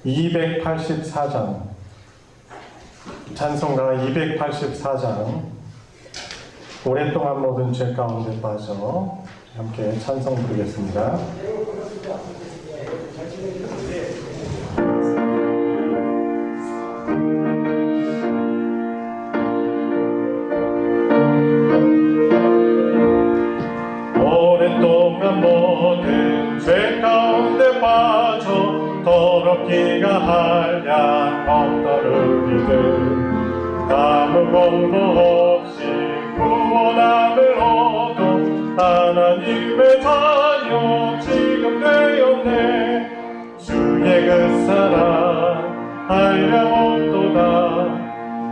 284장, 찬송가 284장, 오랫동안 모든 죄 가운데 빠져 함께 찬송 부르겠습니다. 오랫동안 모든 죄 가운데 빠져 더럽기가 한량 없던 우리들 아무 공로 없이 구원함을 얻어 하나님의 자녀 지금 되었네. 주의 그 사랑 한량 없도다.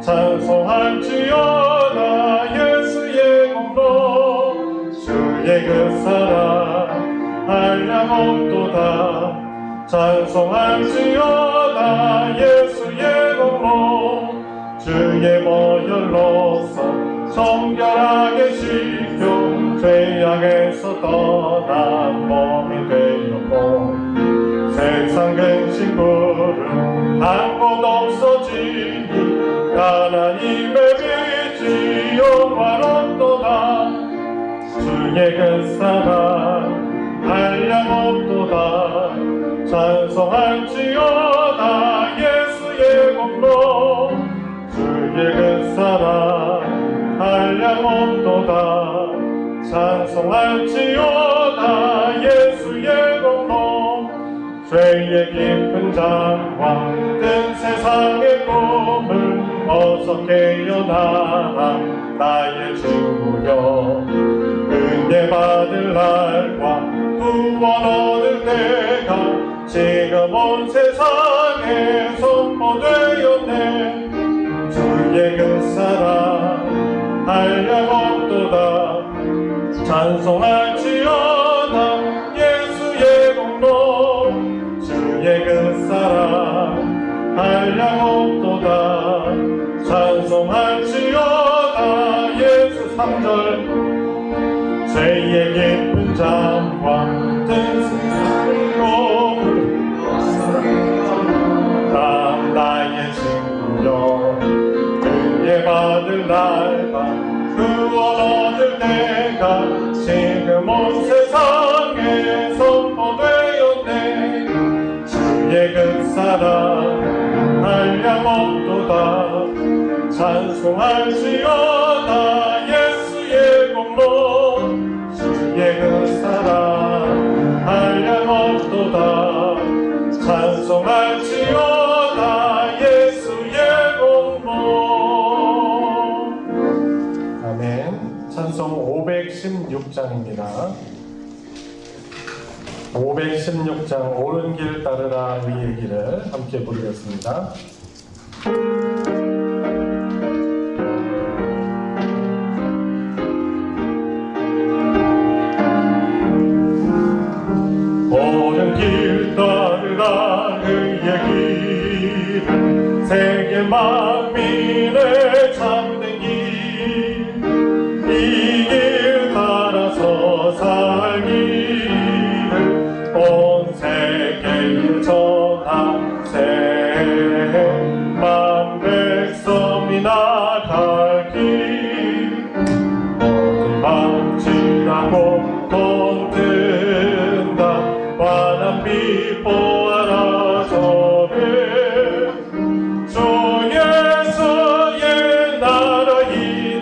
찬송할지어다 예수의 공로. 주의 그 사랑 한량 없도다. 찬송할지어다 예수의 공로. 주의 보혈로서 정결하게 씻겨 죄악에서 떠난 몸이 되었고 세상 근심 구름 한 곳 없어지니 하나님의 빛이 영화롭도다. 주의 그 사랑 한량 없도다. 찬송할지어다 예수의 공로. 주의 그 사랑 한량 없도다. 찬송할지어다 예수의 공로. 죄의 깊은 잠과 든 세상의 꿈을 어서 깨어나라 나의 친구여. 은혜 받을 날과 구원 얻을 때가 지금 온 세상에 선포되었네. 주의 그 사랑 한량 없도다. 찬송할지어다 예수의 공로. 주의 그 사랑 한량 없도다. 찬송할지어다 예수. 3절 죄의 깊은 잠과 든 세상의 꿈을 난 나의 친구여. 은혜 받을 날과 구원 얻을 때가 지금 온 세상에 선포되었네. 주의 그 사랑 한량 없도다. 찬송할지어다 예수의 공로. 주의 그 사랑 한량 없도다. 찬송할지어다 예수의 공로. 아멘. 찬송 516장입니다. 516장 옳은 길 따르라 의의 길을 함께 부르겠습니다. 옳은 길 따르라 의의 길을 세계 만민의 참된 길. 이 길 따라서 살기를 온 세계에 전하세. 만 백성이 나갈 길 모든 망치라고 돈든다. 환한 빛 보아라 저를. 주 예수의 나라 이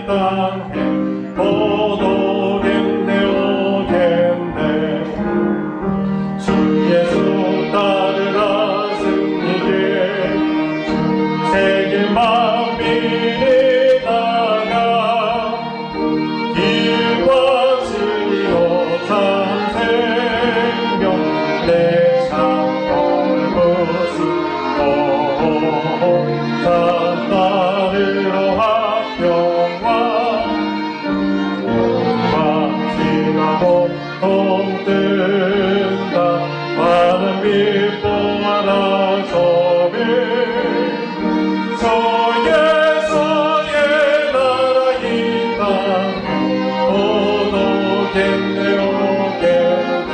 땅에 곧 오겠네 오겠네. 주 예수 따르라 승리길. 세계 만민이 나가 길과 진리로 참 생명 내 창을 부수고 자 따르러 화평과 지나고 동뜬다. 많은 빛 보아라 저를. 주 예수의 나라 이 땅 곧 오겠네 오겠네.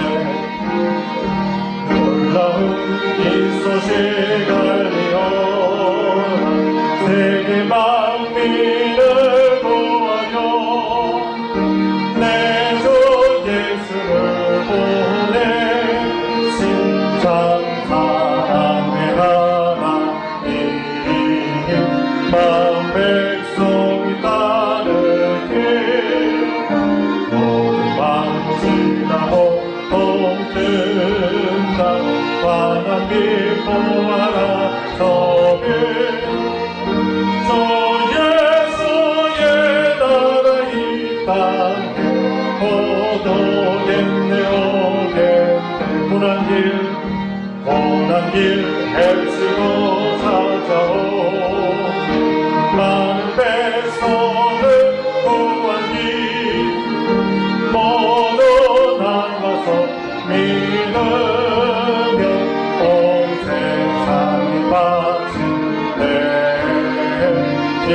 놀라운 이 소식 보아라 고난 길 헤치고 찾아온 많은 백성을 구한 길 모두 나와서 믿으며 온 세상이 바친대 이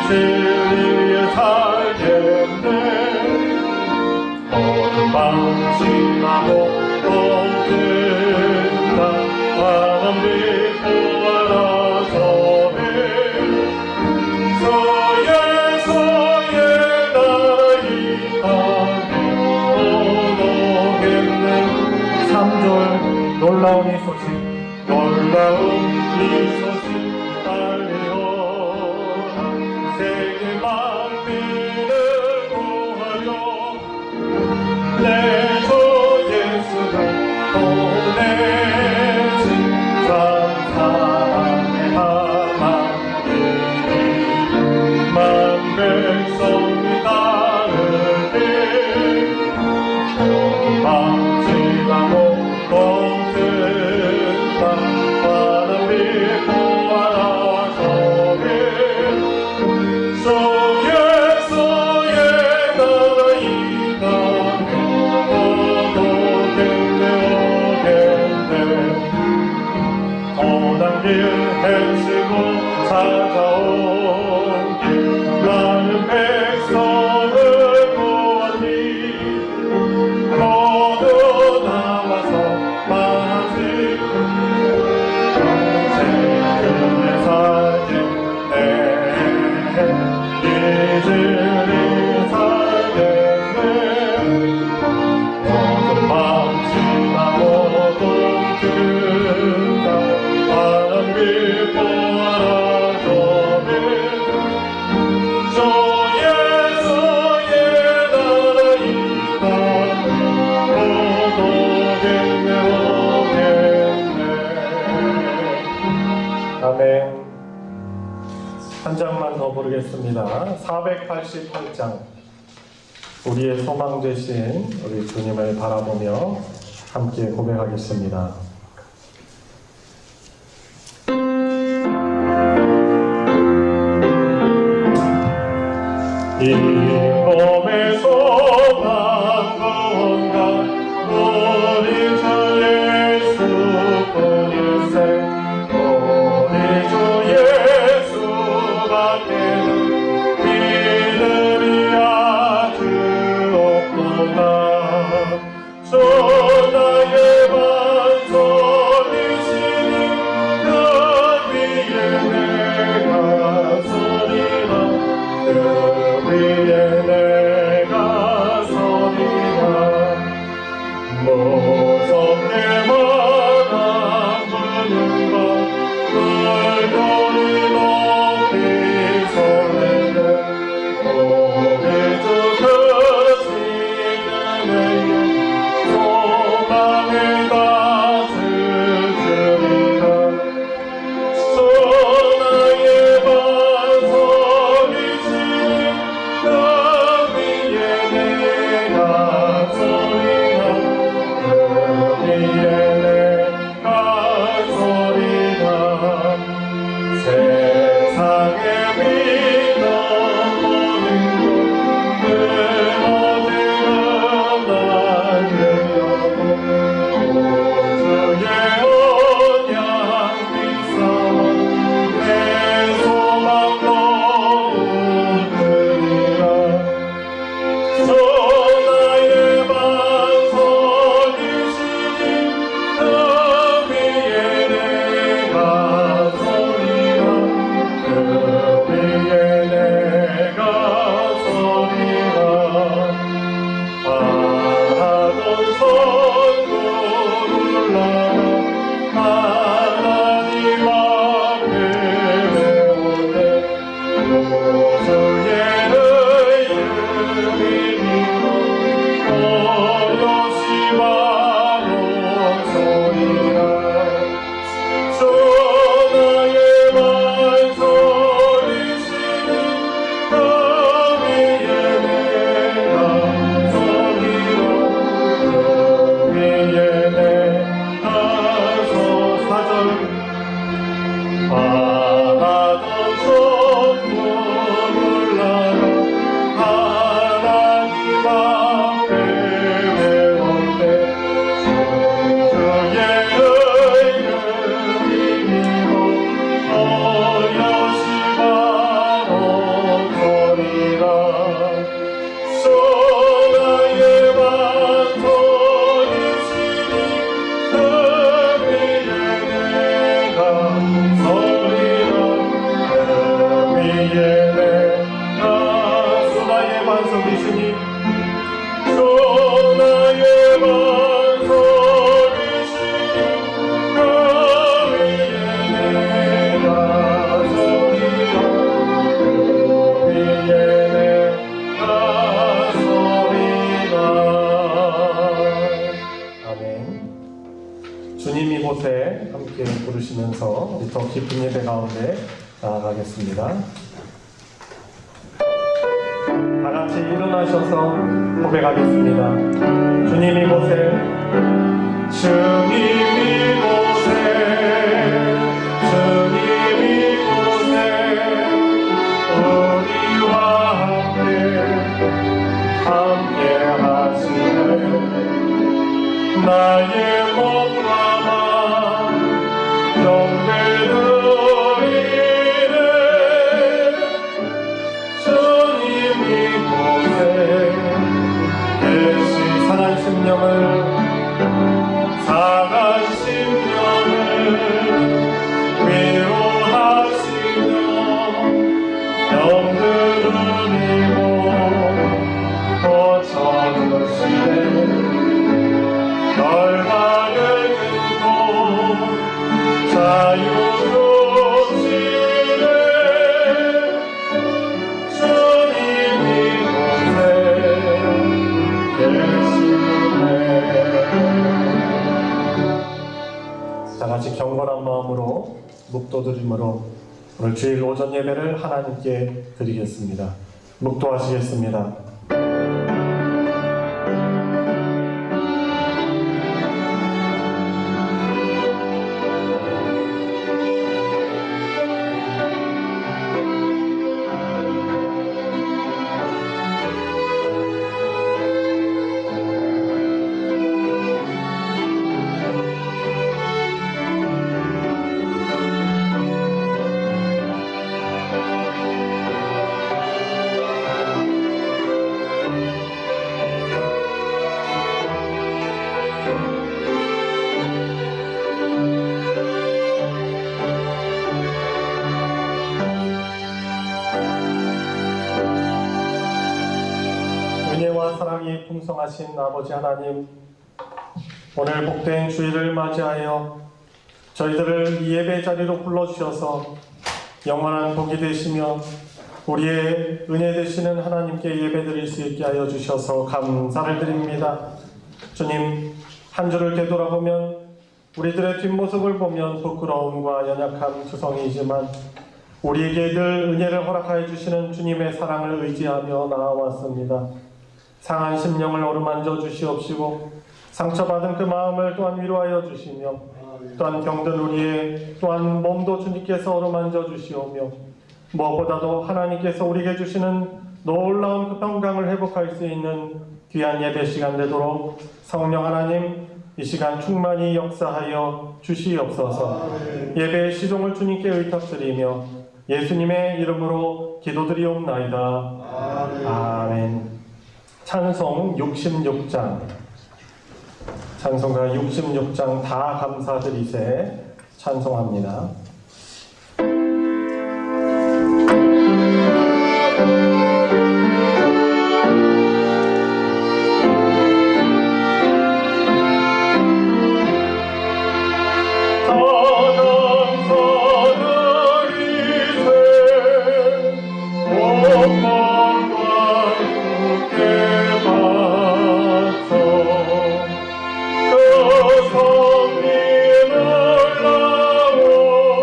진리에 살겠네 어둠 밤 지나고 놀라운 이 소식 알리오라 세계 만민을 구하여 내 주 예수를 보내신 사랑의 하나님 만 백성이 따르길 밤 지나고 헤치고 찾아온 길 많은 백성을 구하니 모두 나와서 마치 평생을 살겠네 이들이 살겠네 어둠 밤 지나고 동든다 아멘. 한 장만 더 부르겠습니다. 488장 우리의 소망 되신 우리 주님을 바라보며 함께 고백하겠습니다. 이 몸의 소망 건강 우리 주 예수뿐일세 우리 주 예수밖에는 믿음이 아주 없구나 주 나의 반석이시니 그 위에 내가 서리라 위에 내가 서리라 무섭게 바라보는 것 물결이 높이 설레는 우리 주 크시는 소망을 다스리라 나의 반석이시니 그 위에 내가 서리라 그 위에 내가 서리라 세상에 믿어 보는 것 끊어지는 날려고 우주의 언약 믿사와 내 소망 놓으리라 주 나의 반석이시니 그 위에 내가 서리라 그 위에 우리 더 깊은 예배 가운데 나아가겠습니다. 다 같이 일어나셔서 고백하겠습니다. 주님 이곳에, 주님 이곳에, 주님 이곳에 우리와 함께 하시네. 나의 몸과 마음 경배드리네. 주님 이곳에 계시 상한 심령을 위로하시며 병들은 이몸 고쳐주시네. 결박을 끊고 자유 주시네. 주님 이곳에 계시네. 다 같이 경건한 마음으로 묵도드림으로 오늘 주일 오전 예배를 하나님께 드리겠습니다. 묵도하시겠습니다. 은혜와 사랑이 풍성하신 아버지 하나님, 오늘 복된 주일을 맞이하여 저희들을 이 예배 자리로 불러주셔서 영원한 복이 되시며 우리의 은혜 되시는 하나님께 예배드릴 수 있게 하여 주셔서 감사를 드립니다. 주님, 한 주를 되돌아보면 우리들의 뒷모습을 보면 부끄러움과 연약함 투성이지만 우리에게 늘 은혜를 허락하여 주시는 주님의 사랑을 의지하며 나아왔습니다. 상한 심령을 어루만져 주시옵시고 상처받은 그 마음을 또한 위로하여 주시며 또한 병든 우리의 또한 몸도 주님께서 어루만져 주시오며 무엇보다도 하나님께서 우리에게 주시는 놀라운 그 평강을 회복할 수 있는 귀한 예배 시간 되도록 성령 하나님 이 시간 충만히 역사하여 주시옵소서. 예배의 시종을 주님께 의탁드리며 예수님의 이름으로 기도드리옵나이다. 아멘. 찬송 66장, 찬송가 66장 다 감사드리세 찬송합니다. 성민을 나오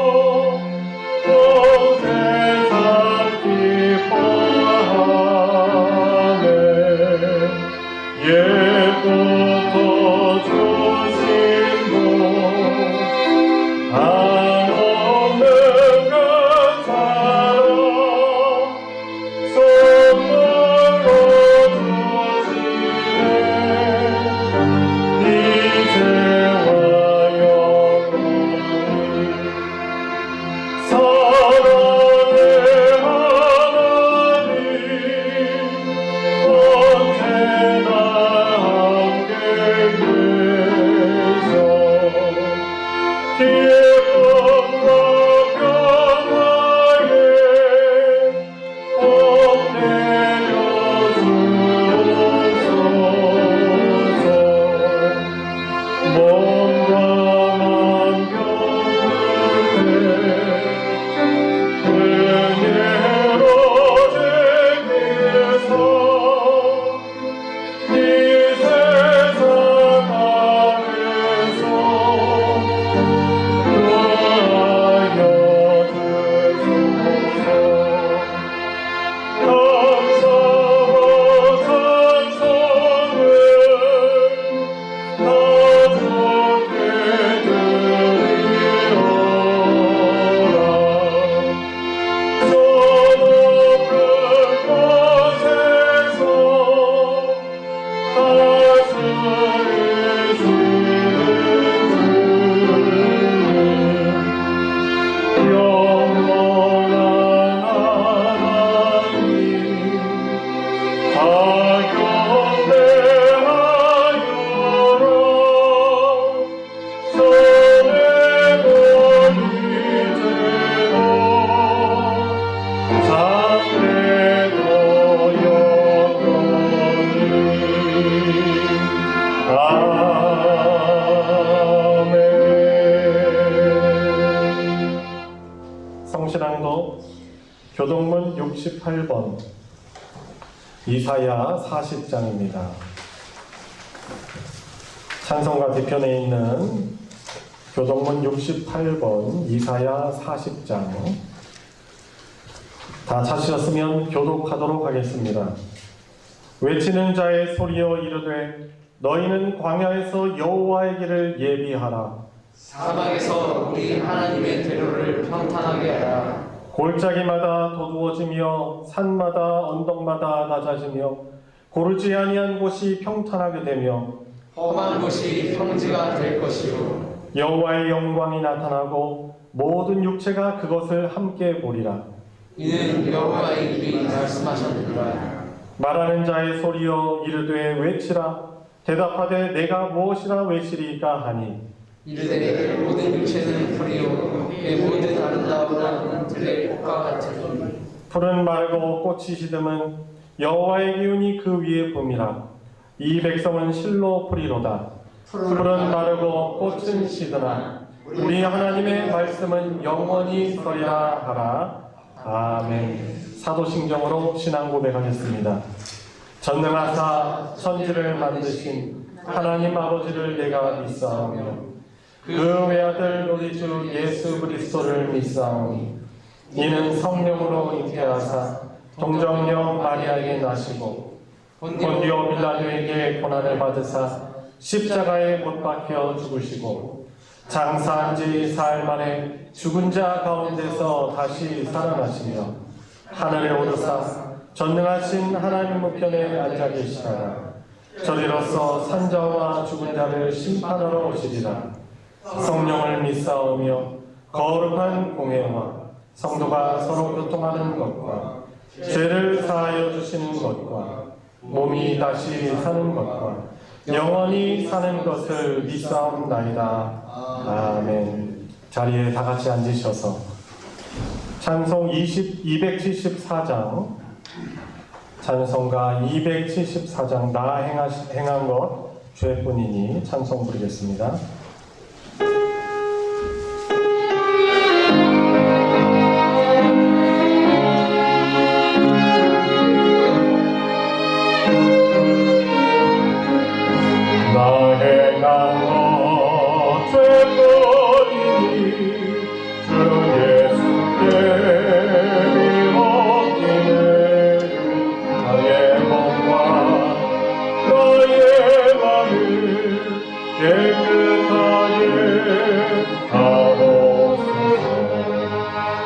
성신앙도 교동문 68번 이사야 40장입니다. 찬송가 뒤편에 있는 교동문 68번 이사야 40장 다 찾으셨으면 교독하도록 하겠습니다. 외치는 자의 소리여 이르되 너희는 광야에서 여호와의 길을 예비하라. 사막에서 우리 하나님의 대로를 평탄하게 하라. 골짜기마다 도두어지며 산마다 언덕마다 낮아지며 고르지 아니한 곳이 평탄하게 되며 험한 곳이 평지가 될 것이요 여호와의 영광이 나타나고 모든 육체가 그것을 함께 보리라. 이는 여호와의 입이 말씀하셨느니라. 말하는 자의 소리여 이르되 외치라. 대답하되 내가 무엇이라 외치리까 하니 이르되 모든 육체는 풀이요 내 모든 아름다움은 들의 꽃과 같으니 풀은 마르고 꽃이 시듬은 여호와의 기운이 그 위에 붐이라. 이 백성은 실로 풀이로다. 풀은 마르고 꽃은 시드나 우리 하나님의 말씀은 영원히 서리라 하라. 아멘. 사도신경으로 신앙 고백하겠습니다. 전능하사 천지를 만드신 하나님 아버지를 내가 믿사오며 그 외아들 우리 주 예수 그리스도를 믿사오니 이는 성령으로 잉태하사 동정녀 마리아에게 나시고 본디오 빌라도에게 고난을 받으사 십자가에 못 박혀 죽으시고 장사한 지 사흘 만에 죽은 자 가운데서 다시 살아나시며 하늘에 오르사 전능하신 하나님 우편에 앉아 계시다가 저리로서 산자와 죽은 자를 심판하러 오시리라. 성령을 믿사오며 거룩한 공회와 성도가 서로 교통하는 것과 죄를 사하여 주시는 것과 몸이 다시 사는 것과 영원히 사는 것을 믿사옵나이다. 아멘. 자리에 다 같이 앉으셔서 찬송 274장 찬송가 274장 나 행한 것 죄뿐이니 찬송 부르겠습니다.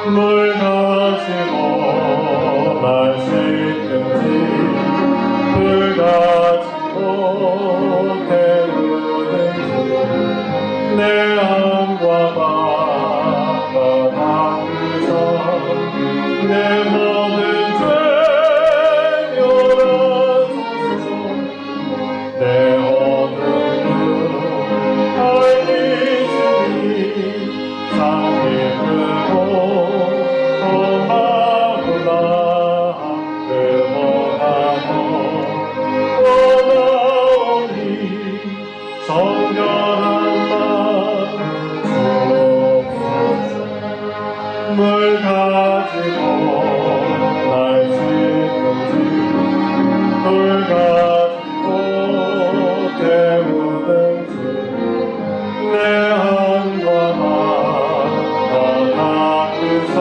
물 가지고 날 씻든지 물 가지고 태우든지 내 안과 바다 닦으사 내 모든 죄 열어주소서. 내 어두운 알리시니 상이 크고 물 가지고 날 씻든지 물 가지고 태우든지 내 안과 바다 닦으사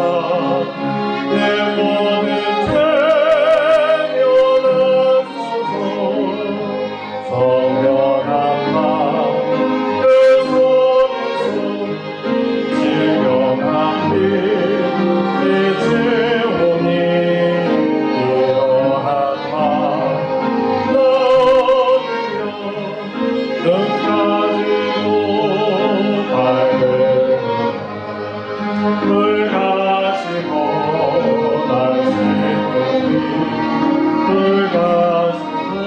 내 모든 죄 열어주소서. 성령한 마음 그 속에서 지경한 빛 물 가지고 날 씻든지 물 가지고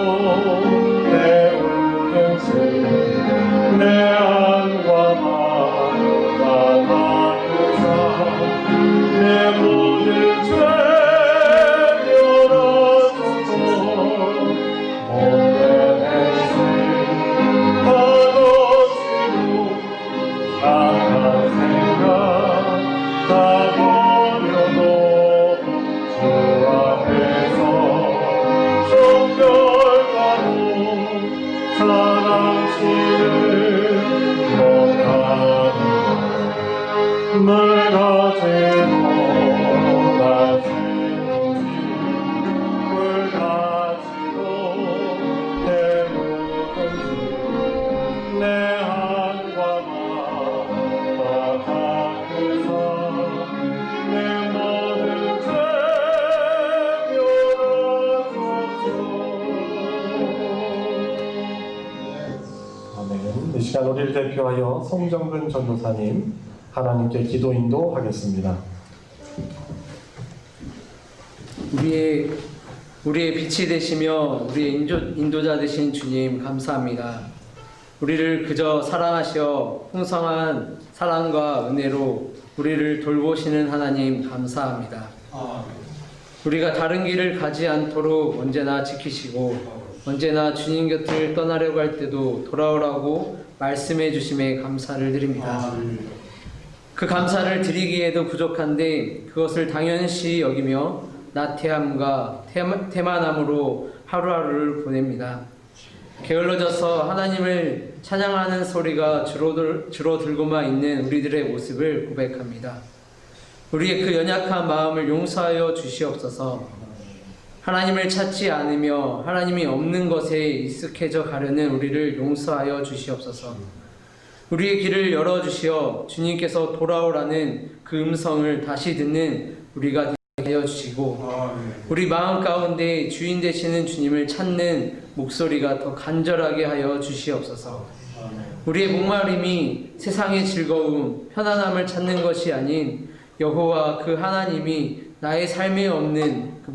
태우든지 내 안과 바다 닦으사 내 모든 죄 열어주소서. 못된 행실 다 거치고 악한 생각 다 버려 우리를 대표하여 송정근 전도사님 하나님께 기도 인도하겠습니다. 우리의 빛이 되시며 우리의 인도자 되신 주님 감사합니다. 우리를 그저 사랑하시어 풍성한 사랑과 은혜로 우리를 돌보시는 하나님 감사합니다. 우리가 다른 길을 가지 않도록 언제나 지키시고 언제나 주님 곁을 떠나려고 할 때도 돌아오라고 말씀해 주심에 감사를 드립니다. 그 감사를 드리기에도 부족한데 그것을 당연시 여기며 나태함과 태만함으로 하루하루를 보냅니다. 게을러져서 하나님을 찬양하는 소리가 줄어들고만 있는 우리들의 모습을 고백합니다. 우리의 그 연약한 마음을 용서하여 주시옵소서. 하나님을 찾지 않으며 하나님이 없는 것에 익숙해져 가려는 우리를 용서하여 주시옵소서. 우리의 길을 열어주시어 주님께서 돌아오라는 그 음성을 다시 듣는 우리가 되게 하여 주시고 우리 마음 가운데 주인 되시는 주님을 찾는 목소리가 더 간절하게 하여 주시옵소서. 우리의 목마름이 세상의 즐거움, 편안함을 찾는 것이 아닌 여호와 그 하나님이 나의 삶에 없는 그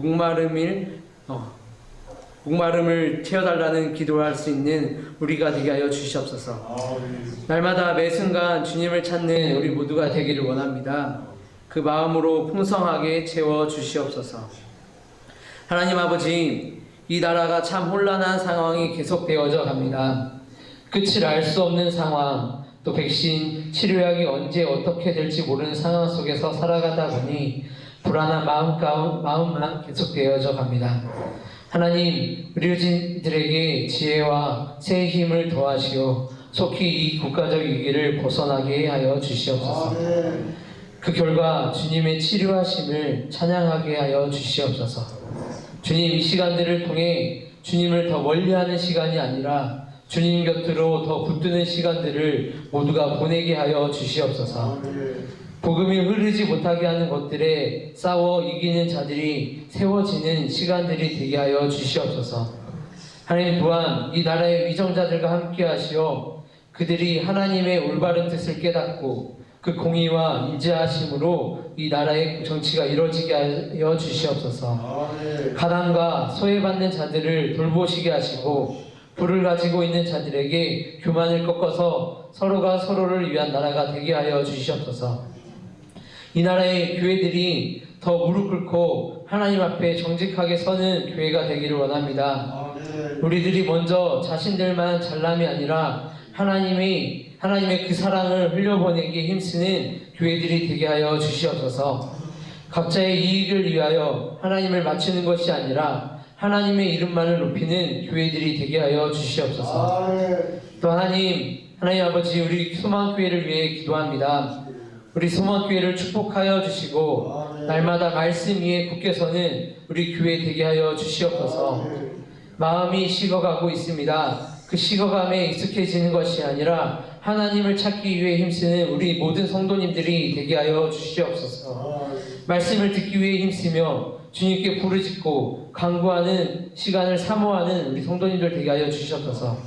목마름을 채워달라는 기도를 할 수 있는 우리가 되게 하여 주시옵소서. 날마다 매 순간 주님을 찾는 우리 모두가 되기를 원합니다. 그 마음으로 풍성하게 채워 주시옵소서. 하나님 아버지, 이 나라가 참 혼란한 상황이 계속되어져 갑니다. 끝을 알 수 없는 상황, 또 백신, 치료약이 언제 어떻게 될지 모르는 상황 속에서 살아가다 보니 불안한 마음만 계속되어져 갑니다. 하나님, 의료진들에게 지혜와 새 힘을 더하시어 속히 이 국가적 위기를 벗어나게 하여 주시옵소서. 그 결과 주님의 치료하심을 찬양하게 하여 주시옵소서. 주님, 이 시간들을 통해 주님을 더 멀리하는 시간이 아니라 주님 곁으로 더 붙드는 시간들을 모두가 보내게 하여 주시옵소서. 복음이 흐르지 못하게 하는 것들에 싸워 이기는 자들이 세워지는 시간들이 되게 하여 주시옵소서. 하나님 또한 이 나라의 위정자들과 함께 하시어 그들이 하나님의 올바른 뜻을 깨닫고 그 공의와 인자하심으로 이 나라의 정치가 이루어지게 하여 주시옵소서. 가난과 소외받는 자들을 돌보시게 하시고 불을 가지고 있는 자들에게 교만을 꺾어서 서로가 서로를 위한 나라가 되게 하여 주시옵소서. 이 나라의 교회들이 더 무릎 꿇고 하나님 앞에 정직하게 서는 교회가 되기를 원합니다. 우리들이 먼저 자신들만 잘남이 아니라 하나님의 그 사랑을 흘려보내기에 힘쓰는 교회들이 되게 하여 주시옵소서. 각자의 이익을 위하여 하나님을 맞추는 것이 아니라 하나님의 이름만을 높이는 교회들이 되게 하여 주시옵소서. 또 하나님 아버지, 우리 소망교회를 위해 기도합니다. 우리 소망교회를 축복하여 주시고 날마다 말씀 위에 굳게 서는 우리 교회 되게 하여 주시옵소서. 마음이 식어가고 있습니다. 그 식어감에 익숙해지는 것이 아니라 하나님을 찾기 위해 힘쓰는 우리 모든 성도님들이 되게 하여 주시옵소서. 말씀을 듣기 위해 힘쓰며 주님께 부르짖고 간구하는 시간을 사모하는 우리 성도님들 되게 하여 주시옵소서.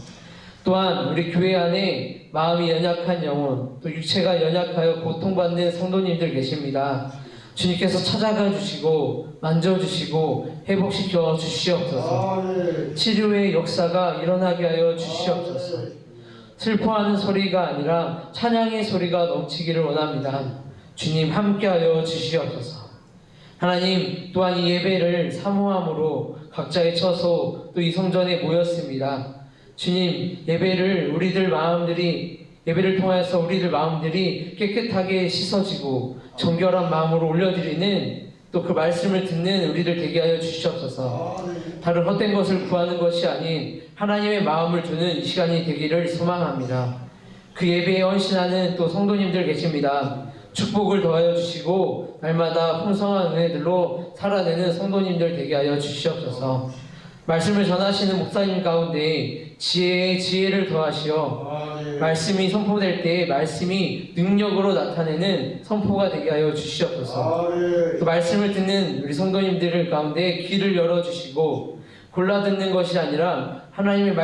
또한 우리 교회 안에 마음이 연약한 영혼, 또 육체가 연약하여 고통받는 성도님들 계십니다. 주님께서 찾아가 주시고 만져주시고 회복시켜 주시옵소서. 치료의 역사가 일어나게 하여 주시옵소서. 슬퍼하는 소리가 아니라 찬양의 소리가 넘치기를 원합니다. 주님 함께하여 주시옵소서. 하나님, 또한 이 예배를 사모함으로 각자의 처소 또 이 성전에 모였습니다. 주님, 예배를 통하여서 우리들 마음들이 깨끗하게 씻어지고 정결한 마음으로 올려드리는 또 그 말씀을 듣는 우리들 되게 하여 주시옵소서. 다른 헛된 것을 구하는 것이 아닌 하나님의 마음을 두는 이 시간이 되기를 소망합니다. 그 예배에 헌신하는 또 성도님들 계십니다. 축복을 더하여 주시고 날마다 풍성한 은혜들로 살아내는 성도님들 되게 하여 주시옵소서. 말씀을 전하시는 목사님 가운데 지혜를 더하시어 말씀이 선포될 때 말씀이 능력으로 나타내는 선포가 되게 하여 주시옵소서. 또 말씀을 듣는 우리 성도님들 가운데 귀를 열어주시고 골라 듣는 것이 아니라 하나님의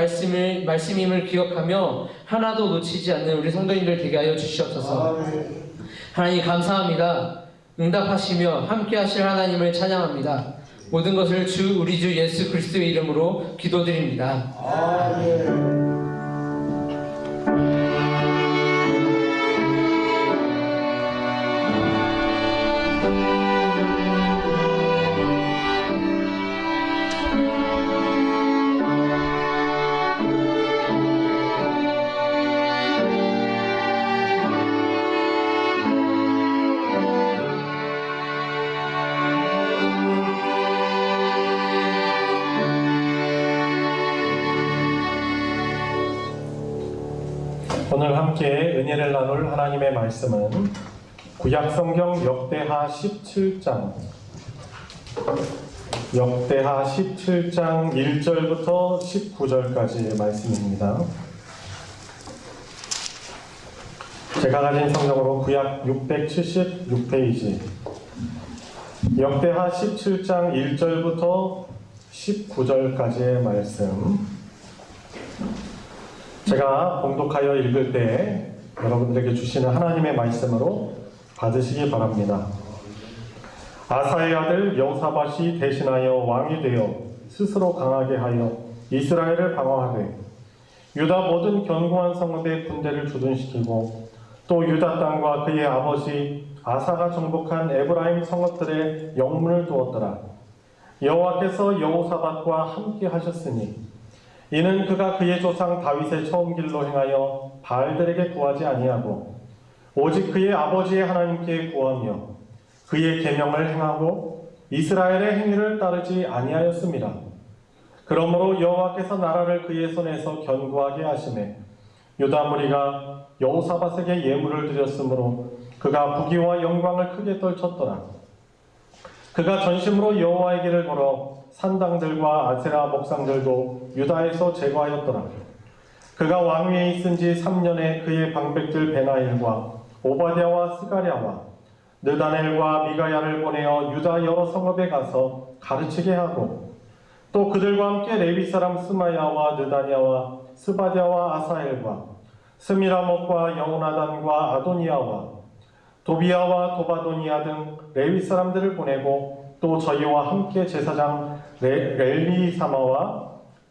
말씀임을 기억하며 하나도 놓치지 않는 우리 성도님들 되게 하여 주시옵소서. 하나님 감사합니다. 응답하시며 함께하실 하나님을 찬양합니다. 모든 것을 우리 주 예수 그리스도의 이름으로 기도드립니다. 아멘. 오늘 함께 은혜를 나눌 하나님의 말씀은 구약성경 역대하 17장 1절부터 19절까지의 말씀입니다. 제가 가진 성경으로 구약 676페이지 역대하 17장 1절부터 19절까지의 말씀, 제가 봉독하여 읽을 때 여러분들에게 주시는 하나님의 말씀으로 받으시기 바랍니다. 아사의 아들 여호사밧이 대신하여 왕이 되어 스스로 강하게 하여 이스라엘을 방어하되 유다 모든 견고한 성읍에 군대를 주둔시키고 또 유다 땅과 그의 아버지 아사가 정복한 에브라임 성읍들에 영문을 두었더라. 여호와께서 여호사밧과 함께 하셨으니 이는 그가 그의 조상 다윗의 처음 길로 행하여 바알들에게 구하지 아니하고 오직 그의 아버지의 하나님께 구하며 그의 계명을 행하고 이스라엘의 행위를 따르지 아니하였습니다. 그러므로 여호와께서 나라를 그의 손에서 견고하게 하시매 유다 무리가 여호사밧에게 예물을 드렸으므로 그가 부귀와 영광을 크게 떨쳤더라. 그가 전심으로 여호와의 길을 걸어 산당들과 아세라 목상들도 유다에서 제거하였더라. 그가 왕위에 있은 지 3년에 그의 방백들 베나일과 오바댜와 스가랴와 느다넬과 미가야를 보내어 유다 여러 성읍에 가서 가르치게 하고 또 그들과 함께 레위 사람 스마야와 느다냐와 스바랴와 아사엘과 스미라못과 여호나단과 아도니아와 도비야와 도바도니아 등 레위 사람들을 보내고 또 저희와 함께 제사장 렐리사마와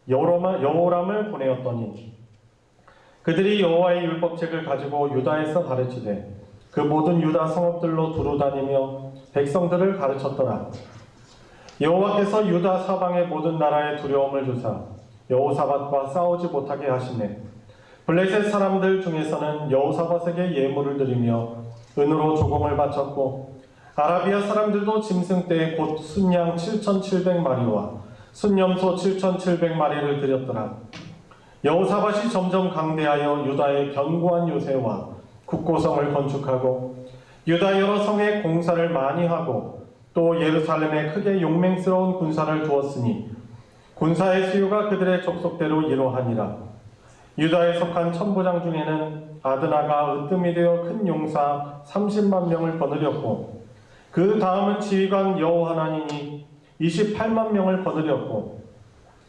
여호람을 보내었더니 그들이 여호와의 율법책을 가지고 유다에서 가르치되 그 모든 유다 성읍들로 두루다니며 백성들을 가르쳤더라. 여호와께서 유다 사방의 모든 나라에 두려움을 주사 여호사밧과 싸우지 못하게 하시네. 블레셋 사람들 중에서는 여호사밧에게 예물을 드리며 은으로 조공을 바쳤고 아라비아 사람들도 짐승떼 곧 순양 7,700마리와 순염소 7,700마리를 드렸더라. 여호사밧이 점점 강대하여 유다의 견고한 요새와 국고성을 건축하고 유다 여러 성에 공사를 많이 하고 또 예루살렘에 크게 용맹스러운 군사를 두었으니 군사의 수요가 그들의 족속대로 이러하니라. 유다에 속한 천부장 중에는 아드나가 으뜸이 되어 큰 용사 30만 명을 거느렸고 그 다음은 지휘관 여호하나님이 28만 명을 거느렸고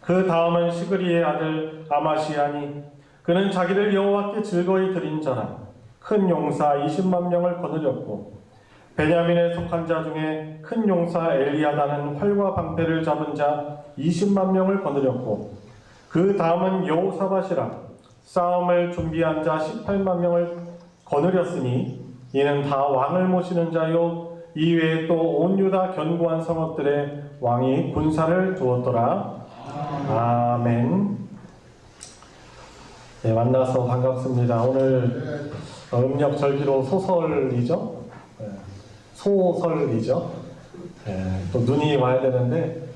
그 다음은 시그리의 아들 아마시아니 그는 자기를 여호와께 즐거이 드린 자라 큰 용사 20만 명을 거느렸고 베냐민에 속한 자 중에 큰 용사 엘리야다는 활과 방패를 잡은 자 20만 명을 거느렸고 그 다음은 여호사밧이라 싸움을 준비한 자 18만 명을 거느렸으니 이는 다 왕을 모시는 자요 이외에 또 온 유다 견고한 성읍들의 왕이 군사를 두었더라. 아멘. 네, 만나서 반갑습니다. 오늘 음력 절기로 소설이죠. 소설이죠. 또 눈이 와야 되는데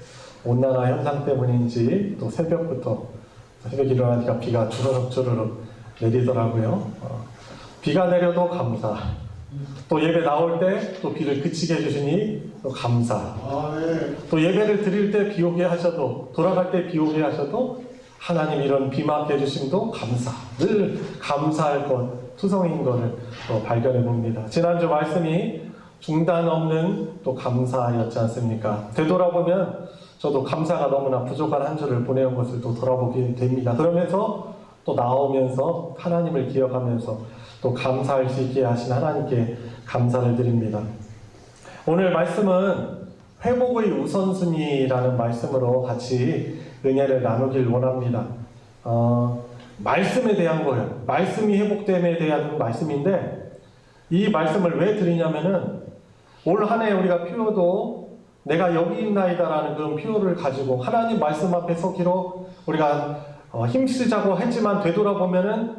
온난화 현상 때문인지 또 새벽부터 새벽 일어나니까 비가 주르륵 내리더라고요. 비가 내려도 감사. 또 예배 나올 때 또 비를 그치게 해주시니 또 감사. 또 예배를 드릴 때 비 오게 하셔도 돌아갈 때 비 오게 하셔도 하나님 이런 비 맞게 해주심도 감사. 늘 감사할 것 투성인 것을 또 발견해 봅니다. 지난주 말씀이 중단 없는 또 감사였지 않습니까? 되돌아보면 저도 감사가 너무나 부족한 한 주를 보내온 것을 또 돌아보게 됩니다. 그러면서 또 나오면서 하나님을 기억하면서 또 감사할 수 있게 하신 하나님께 감사를 드립니다. 오늘 말씀은 회복의 우선순위라는 말씀으로 같이 은혜를 나누길 원합니다. 말씀에 대한 거예요. 말씀이 회복됨에 대한 말씀인데 이 말씀을 왜 드리냐면은 올 한 해 우리가 필요도 내가 여기 있나이다라는 그런 필요를 가지고 하나님 말씀 앞에 서기로 우리가 힘쓰자고 했지만 되돌아보면은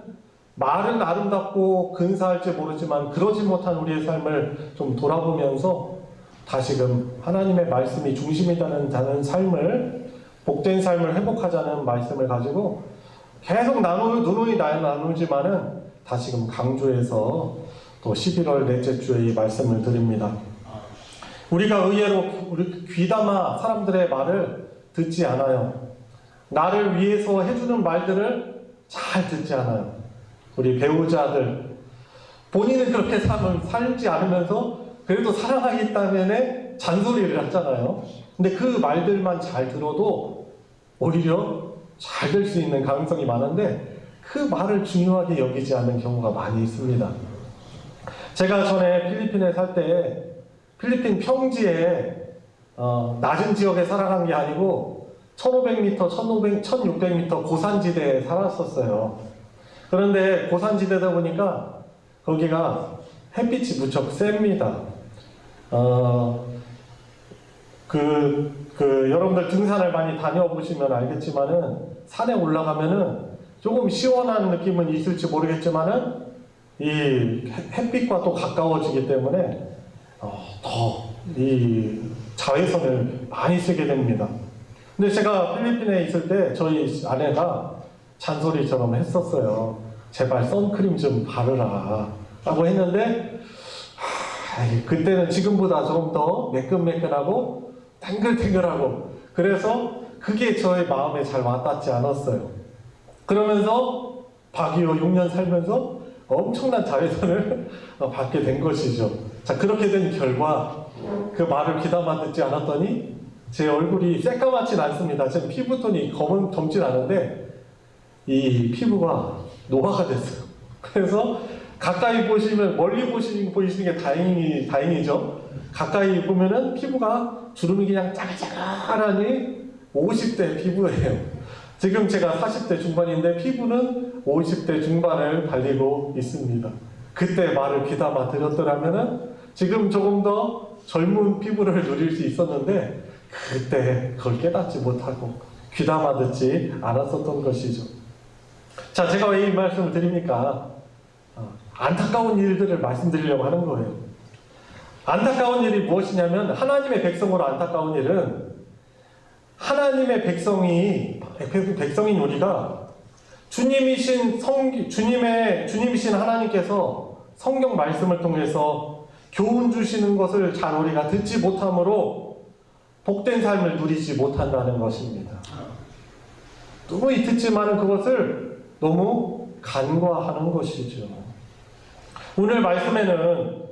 말은 아름답고 근사할지 모르지만 그러지 못한 우리의 삶을 좀 돌아보면서 다시금 하나님의 말씀이 중심이라는 삶을 복된 삶을 회복하자는 말씀을 가지고 계속 누누이 나누지만은 다시금 강조해서 또 11월 넷째 주에 이 말씀을 드립니다. 우리가 의외로 우리 귀담아 사람들의 말을 듣지 않아요. 나를 위해서 해주는 말들을 잘 듣지 않아요. 우리 배우자들 본인은 그렇게 살지 않으면서 그래도 사랑하기 때문에 잔소리를 하잖아요. 근데 그 말들만 잘 들어도 오히려 잘 될 수 있는 가능성이 많은데 그 말을 중요하게 여기지 않는 경우가 많이 있습니다. 제가 전에 필리핀에 살 때 필리핀 평지에 낮은 지역에 살아간 게 아니고 1500m, 1600m 고산지대에 살았었어요. 그런데 고산지대다 보니까 거기가 햇빛이 무척 셉니다. 여러분들 등산을 많이 다녀보시면 알겠지만은 산에 올라가면은 조금 시원한 느낌은 있을지 모르겠지만은 이 햇빛과 또 가까워지기 때문에 더 이 자외선을 많이 쓰게 됩니다. 근데 제가 필리핀에 있을 때 저희 아내가 잔소리처럼 했었어요. 제발 선크림 좀 바르라 라고 했는데 그때는 지금보다 조금 더 매끈매끈하고 탱글탱글하고 그래서 그게 저의 마음에 잘 와닿지 않았어요. 그러면서 박이호 6년 살면서 엄청난 자외선을 받게 된 것이죠. 자, 그렇게 된 결과 그 말을 귀담아 듣지 않았더니 제 얼굴이 새까맣진 않습니다. 제 피부톤이 검진 않은데 이 피부가 노화가 됐어요. 그래서 가까이 보시면 멀리 보이시는 게 다행이죠. 가까이 보면은 피부가 주름이 그냥 짜글짜글하니 50대 피부예요. 지금 제가 40대 중반인데 피부는 50대 중반을 달리고 있습니다. 그때 말을 귀담아 들었더라면은 지금 조금 더 젊은 피부를 누릴 수 있었는데 그때 그걸 깨닫지 못하고 귀담아 듣지 않았었던 것이죠. 자, 제가 왜 이 말씀을 드립니까? 안타까운 일들을 말씀드리려고 하는 거예요. 안타까운 일이 무엇이냐면 하나님의 백성으로 안타까운 일은 하나님의 백성인 우리가 주님이신 하나님께서 성경 말씀을 통해서 교훈 주시는 것을 잘 우리가 듣지 못함으로 복된 삶을 누리지 못한다는 것입니다. 누구이 듣지만은 그것을 너무 간과하는 것이죠. 오늘 말씀에는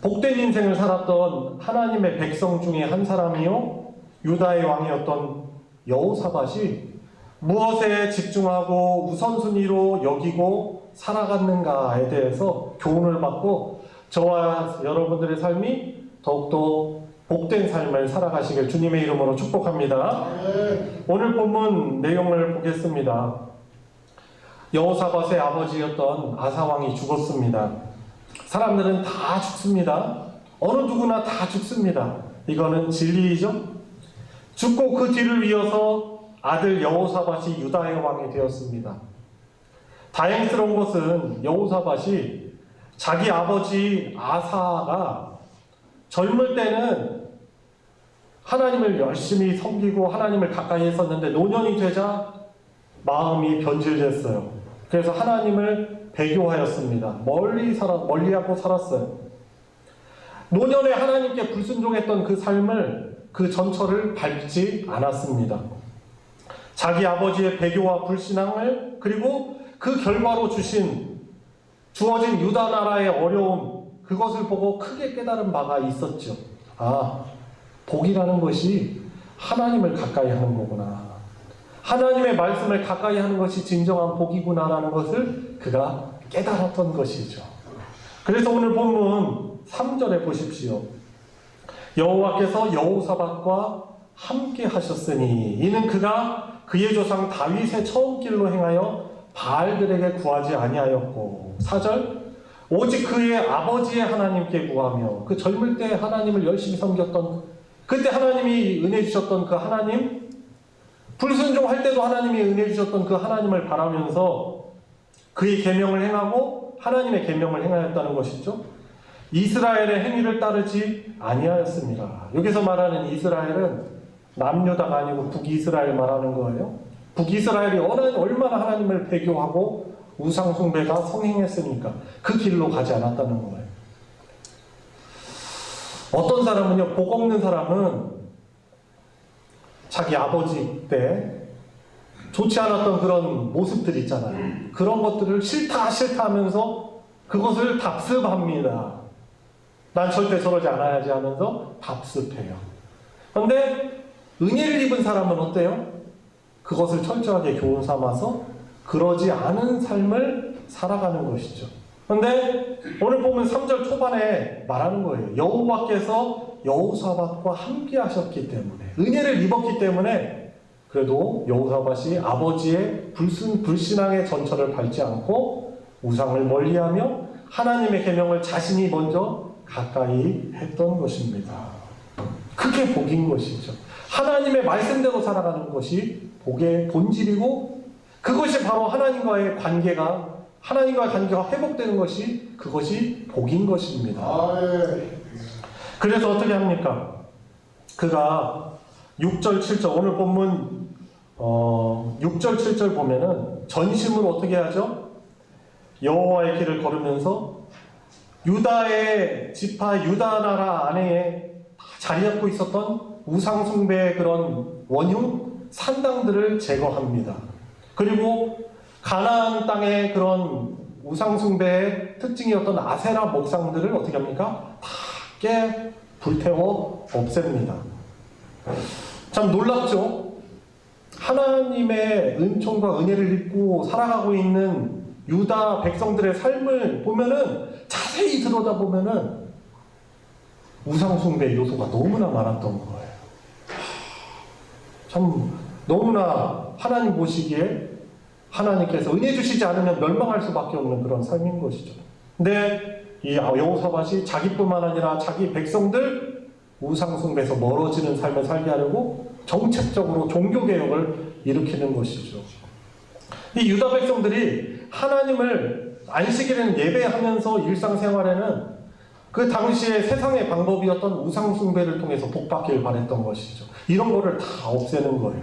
복된 인생을 살았던 하나님의 백성 중에 한 사람이요 유다의 왕이었던 여호사밧이 무엇에 집중하고 우선순위로 여기고 살아갔는가에 대해서 교훈을 받고 저와 여러분들의 삶이 더욱더 복된 삶을 살아가시길 주님의 이름으로 축복합니다. 오늘 본문 내용을 보겠습니다. 여호사밧의 아버지였던 아사왕이 죽었습니다. 사람들은 다 죽습니다. 어느 누구나 다 죽습니다. 이거는 진리이죠. 죽고 그 뒤를 이어서 아들 여호사밧이 유다의 왕이 되었습니다. 다행스러운 것은 여호사밧이 자기 아버지 아사가 젊을 때는 하나님을 열심히 섬기고 하나님을 가까이 했었는데 노년이 되자 마음이 변질됐어요. 그래서 하나님을 배교하였습니다. 멀리하고 살았어요. 노년에 하나님께 불순종했던 그 삶을 그 전철을 밟지 않았습니다. 자기 아버지의 배교와 불신앙을 그리고 그 결과로 주어진 유다 나라의 어려움 그것을 보고 크게 깨달은 바가 있었죠. 복이라는 것이 하나님을 가까이 하는 거구나. 하나님의 말씀을 가까이 하는 것이 진정한 복이구나라는 것을 그가 깨달았던 것이죠. 그래서 오늘 본문 3절에 보십시오. 여호와께서 여호사밧과 함께 하셨으니 이는 그가 그의 조상 다윗의 처음 길로 행하여 바알들에게 구하지 아니하였고 4절 오직 그의 아버지의 하나님께 구하며 그 젊을 때 하나님을 열심히 섬겼던 그때 하나님이 은혜 주셨던 그 하나님 불순종할 때도 하나님이 은혜 주셨던 그 하나님을 바라면서 그의 계명을 행하고 하나님의 계명을 행하였다는 것이죠. 이스라엘의 행위를 따르지 아니하였습니다. 여기서 말하는 이스라엘은 남유다가 아니고 북이스라엘 말하는 거예요. 북이스라엘이 얼마나 하나님을 배교하고 우상숭배가 성행했으니까 그 길로 가지 않았다는 거예요. 어떤 사람은요, 복 없는 사람은 자기 아버지 때 좋지 않았던 그런 모습들 있잖아요. 그런 것들을 싫다 하면서 그것을 답습합니다. 난 절대 저러지 않아야지 하면서 답습해요. 그런데 은혜를 입은 사람은 어때요? 그것을 철저하게 교훈 삼아서 그러지 않은 삶을 살아가는 것이죠. 그런데 오늘 보면 3절 초반에 말하는 거예요. 여호와께서 여호사밧과 함께 하셨기 때문에 은혜를 입었기 때문에 그래도 여호사밧이 아버지의 불신앙의 전철을 밟지 않고 우상을 멀리하며 하나님의 계명을 자신이 먼저 가까이 했던 것입니다. 그게 복인 것이죠. 하나님의 말씀대로 살아가는 것이 복의 본질이고 그것이 바로 하나님과의 관계가 회복되는 것이 그것이 복인 것입니다. 그래서 어떻게 합니까? 그가 6절 7절 오늘 본문 6절 7절 보면은 전심으로 어떻게 하죠? 여호와의 길을 걸으면서 유다의 지파 유다 나라 안에 자리 잡고 있었던 우상 숭배의 그런 원흉 산당들을 제거합니다. 그리고 가나안 땅의 그런 우상 숭배의 특징이었던 아세라 목상들을 어떻게 합니까? 다 깨 불태워 없앱니다. 참 놀랍죠? 하나님의 은총과 은혜를 입고 살아가고 있는 유다 백성들의 삶을 보면은 자세히 들여다보면은 우상숭배 요소가 너무나 많았던 거예요. 참 너무나 하나님 보시기에 하나님께서 은혜 주시지 않으면 멸망할 수밖에 없는 그런 삶인 것이죠. 근데 이 여호사밧이 자기뿐만 아니라 자기 백성들 우상숭배에서 멀어지는 삶을 살게 하려고 정책적으로 종교개혁을 일으키는 것이죠. 이 유다 백성들이 하나님을 안식일에는 예배하면서 일상생활에는 그 당시에 세상의 방법이었던 우상숭배를 통해서 복받기를 바랬던 것이죠. 이런 거를 다 없애는 거예요.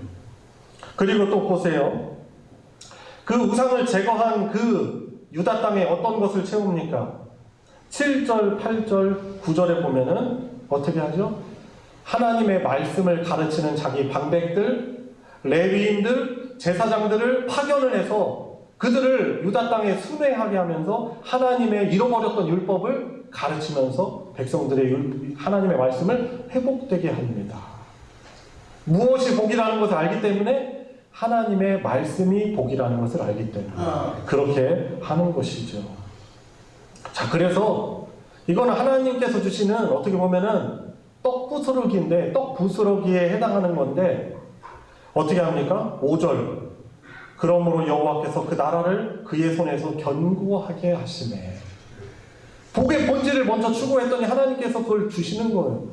그리고 또 보세요. 그 우상을 제거한 그 유다 땅에 어떤 것을 채웁니까? 7절, 8절, 9절에 보면은 어떻게 하죠? 하나님의 말씀을 가르치는 자기 방백들, 레위인들, 제사장들을 파견을 해서 그들을 유다 땅에 순회하게 하면서 하나님의 잃어버렸던 율법을 가르치면서 백성들의 하나님의 말씀을 회복되게 합니다. 무엇이 복이라는 것을 알기 때문에 하나님의 말씀이 복이라는 것을 알기 때문에 그렇게 하는 것이죠. 자, 그래서 이거는 하나님께서 주시는 어떻게 보면은 떡 부스러기에 해당하는 건데 어떻게 합니까? 5절 그러므로 여호와께서 그 나라를 그의 손에서 견고하게 하시네. 복의 본질을 먼저 추구했더니 하나님께서 그걸 주시는 거예요.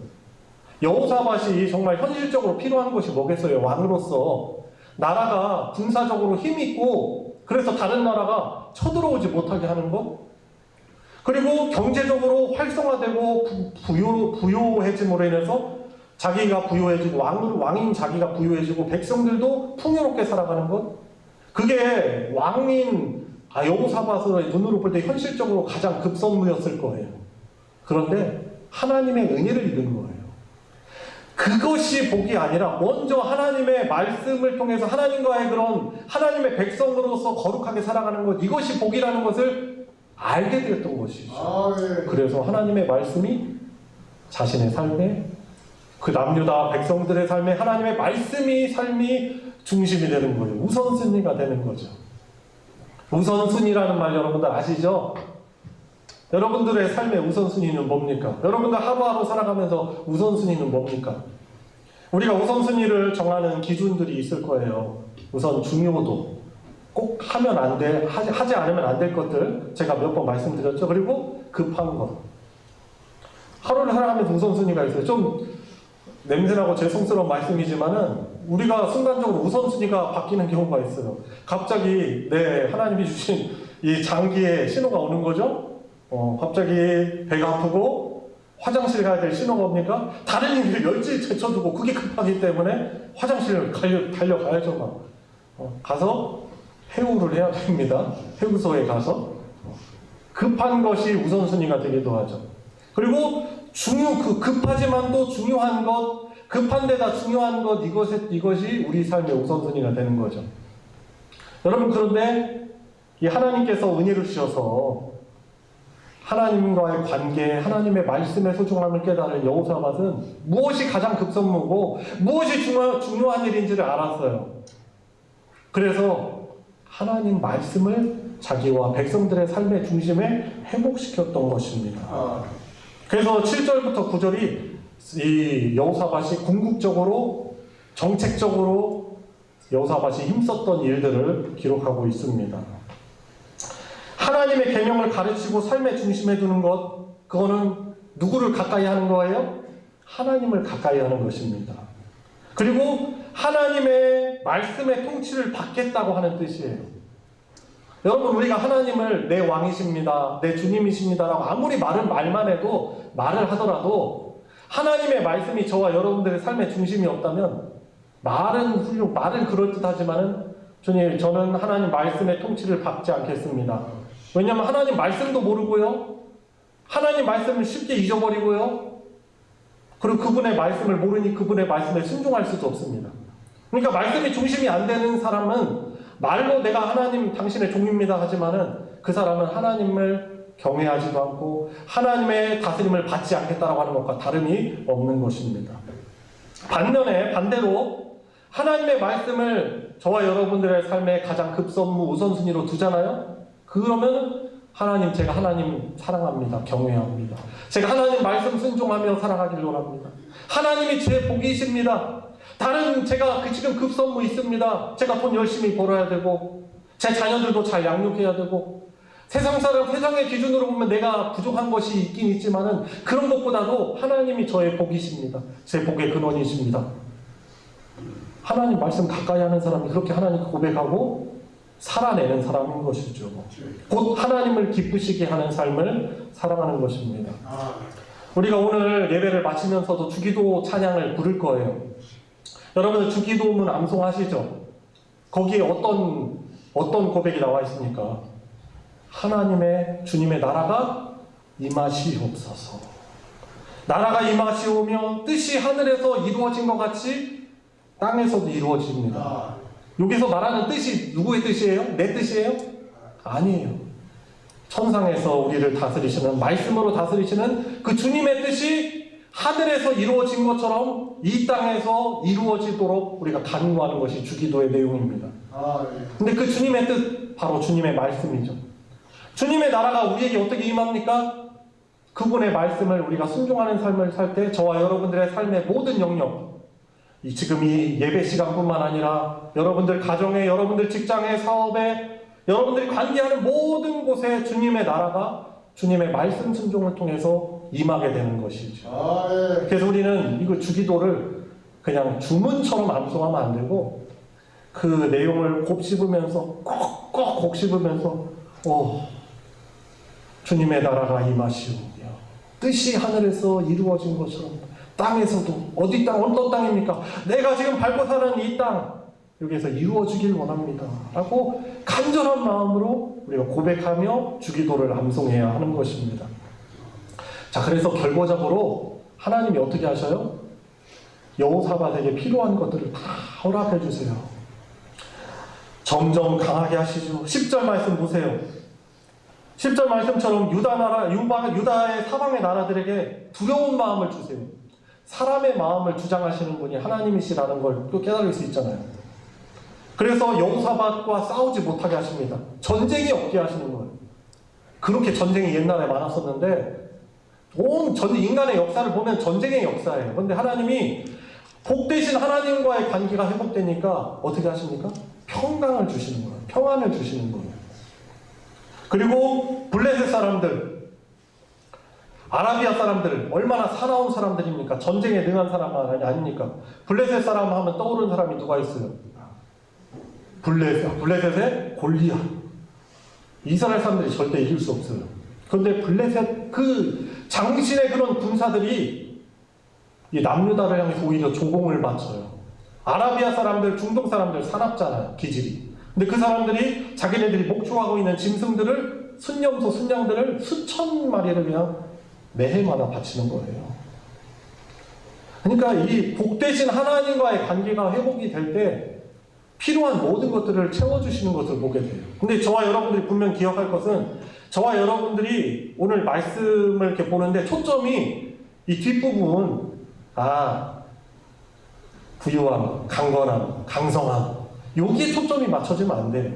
여호사밧이 정말 현실적으로 필요한 것이 뭐겠어요? 왕으로서 나라가 군사적으로 힘이 있고 그래서 다른 나라가 쳐들어오지 못하게 하는 것, 그리고 경제적으로 활성화되고 부유해짐으로 인해서 자기가 부유해지고 왕인 자기가 부유해지고 백성들도 풍요롭게 살아가는 것, 그게 왕인 여호사밧의 눈으로 볼 때 현실적으로 가장 급선무였을 거예요. 그런데 하나님의 은혜를 입은 거예요. 그것이 복이 아니라 먼저 하나님의 말씀을 통해서 하나님과의 그런 하나님의 백성으로서 거룩하게 살아가는 것, 이것이 복이라는 것을 알게 되었던 것이죠. 그래서 하나님의 말씀이 자신의 삶에 그 남유다 백성들의 삶에 하나님의 말씀이 삶이 중심이 되는 거예요. 우선순위가 되는 거죠. 우선순위라는 말 여러분들 아시죠? 여러분들의 삶의 우선순위는 뭡니까? 여러분들 하루하루 살아가면서 우선순위는 뭡니까? 우리가 우선순위를 정하는 기준들이 있을 거예요. 우선 중요도, 꼭 하면 안 돼, 하지 않으면 안 될 것들 제가 몇 번 말씀드렸죠. 그리고 급한 것. 하루를 살아가면서 우선순위가 있어요. 좀 냄새나고 죄송스러운 말씀이지만은 우리가 순간적으로 우선순위가 바뀌는 경우가 있어요. 갑자기 하나님이 주신 이 장기에 신호가 오는 거죠. 갑자기 배가 아프고 화장실 가야 될 신호가 옵니까? 다른 일을 열심히 제쳐두고 그게 급하기 때문에 화장실을 달려가야죠. 막. 가서 해우를 해야 됩니다. 해우소에 가서 급한 것이 우선순위가 되기도 하죠. 그리고 급하지만 또 중요한 것, 급한 데다 중요한 것, 이것이 우리 삶의 우선순위가 되는 거죠. 여러분, 그런데 이 하나님께서 은혜를 주셔서 하나님과의 관계, 하나님의 말씀의 소중함을 깨달은 여호사밧은 무엇이 가장 급선무고 무엇이 중요한 일인지를 알았어요. 그래서 하나님 말씀을 자기와 백성들의 삶의 중심에 회복시켰던 것입니다. 그래서 7절부터 9절이 이 여호사밧이 궁극적으로 정책적으로 여호사밧이 힘썼던 일들을 기록하고 있습니다. 하나님의 계명을 가르치고 삶의 중심에 두는 것, 그거는 누구를 가까이 하는 거예요? 하나님을 가까이 하는 것입니다. 그리고 하나님의 말씀의 통치를 받겠다고 하는 뜻이에요. 여러분, 우리가 하나님을 내 왕이십니다, 내 주님이십니다라고 아무리 말만 해도, 말을 하더라도 하나님의 말씀이 저와 여러분들의 삶의 중심이 없다면 말은 그럴듯하지만은 주님, 저는 하나님 말씀의 통치를 받지 않겠습니다. 왜냐하면 하나님 말씀도 모르고요, 하나님 말씀을 쉽게 잊어버리고요, 그리고 그분의 말씀을 모르니 그분의 말씀에 순종할 수도 없습니다. 그러니까 말씀이 중심이 안 되는 사람은 말로 내가 하나님 당신의 종입니다 하지만은 그 사람은 하나님을 경외하지도 않고 하나님의 다스림을 받지 않겠다라고 하는 것과 다름이 없는 것입니다. 반대로 하나님의 말씀을 저와 여러분들의 삶의 가장 급선무 우선순위로 두잖아요. 그러면 하나님, 제가 하나님 사랑합니다, 경외합니다. 제가 하나님 말씀 순종하며 살아가길 원합니다. 하나님이 제 복이십니다. 제가 지금 급선무 있습니다. 제가 돈 열심히 벌어야 되고 제 자녀들도 잘 양육해야 되고 세상의 기준으로 보면 내가 부족한 것이 있긴 있지만은 그런 것보다도 하나님이 저의 복이십니다. 제 복의 근원이십니다. 하나님 말씀 가까이 하는 사람이 그렇게 하나님 고백하고 살아내는 사람인 것이죠. 곧 하나님을 기쁘시게 하는 삶을 살아가는 것입니다. 우리가 오늘 예배를 마치면서도 주기도 찬양을 부를 거예요. 여러분들 주기도문 암송하시죠? 거기에 어떤 고백이 나와 있습니까? 주님의 나라가 임하시옵소서. 나라가 임하시오며 뜻이 하늘에서 이루어진 것 같이 땅에서도 이루어집니다. 여기서 말하는 뜻이 누구의 뜻이에요? 내 뜻이에요? 아니에요. 천상에서 우리를 다스리시는, 말씀으로 다스리시는 그 주님의 뜻이 하늘에서 이루어진 것처럼 이 땅에서 이루어지도록 우리가 간구하는 것이 주기도의 내용입니다. 근데 그 주님의 뜻, 바로 주님의 말씀이죠. 주님의 나라가 우리에게 어떻게 임합니까? 그분의 말씀을 우리가 순종하는 삶을 살 때 저와 여러분들의 삶의 모든 영역, 지금 이 예배 시간뿐만 아니라 여러분들 가정에, 여러분들 직장에, 사업에, 여러분들이 관계하는 모든 곳에 주님의 나라가 주님의 말씀 순종을 통해서 임하게 되는 것이죠. 그래서 우리는 이거 주기도를 그냥 주문처럼 암송하면 안 되고 그 내용을 곱씹으면서 꼭꼭 곱씹으면서 주님의 나라가 임하시오며 뜻이 하늘에서 이루어진 것처럼 땅에서도 어떤 땅입니까? 내가 지금 밟고 사는 이 땅 여기에서 이루어지길 원합니다 라고 간절한 마음으로 우리가 고백하며 주기도를 암송해야 하는 것입니다. 자, 그래서 결과적으로 하나님이 어떻게 하셔요? 여호사밧에게 필요한 것들을 다 허락해 주세요. 점점 강하게 하시죠. 10절 말씀 보세요. 10절 말씀처럼 유다의 사방의 나라들에게 두려운 마음을 주세요. 사람의 마음을 주장하시는 분이 하나님이시라는 걸 또 깨달을 수 있잖아요. 그래서 여호사밧과 싸우지 못하게 하십니다. 전쟁이 없게 하시는 거예요. 그렇게 전쟁이 옛날에 많았었는데 온 인간의 역사를 보면 전쟁의 역사예요. 그런데 하나님이 복되신 하나님과의 관계가 회복되니까 어떻게 하십니까? 평강을 주시는 거예요. 평안을 주시는 거예요. 그리고 블레셋 사람들, 아라비아 사람들 얼마나 사나운 사람들입니까? 전쟁에 능한 사람 아닙니까? 블레셋 사람 하면 떠오르는 사람이 누가 있어요? 블레셋의 골리앗. 이스라엘 사람들이 절대 이길 수 없어요. 그런데 블레셋 그 장신의 그런 군사들이 이 남유다를 향해서 오히려 조공을 바쳐요. 아라비아 사람들, 중동 사람들 사납잖아요, 기질이. 근데 그 사람들이 자기네들이 목축하고 있는 짐승들을, 순념소, 순양들을 수천 마리를 그냥 매해마다 바치는 거예요. 그러니까 이 복되신 하나님과의 관계가 회복이 될 때 필요한 모든 것들을 채워주시는 것을 보게 돼요. 근데 저와 여러분들이 분명 기억할 것은, 저와 여러분들이 오늘 말씀을 이렇게 보는데 초점이 이 뒷부분, 부유함, 강건함, 강성함, 여기에 초점이 맞춰지면 안 돼요.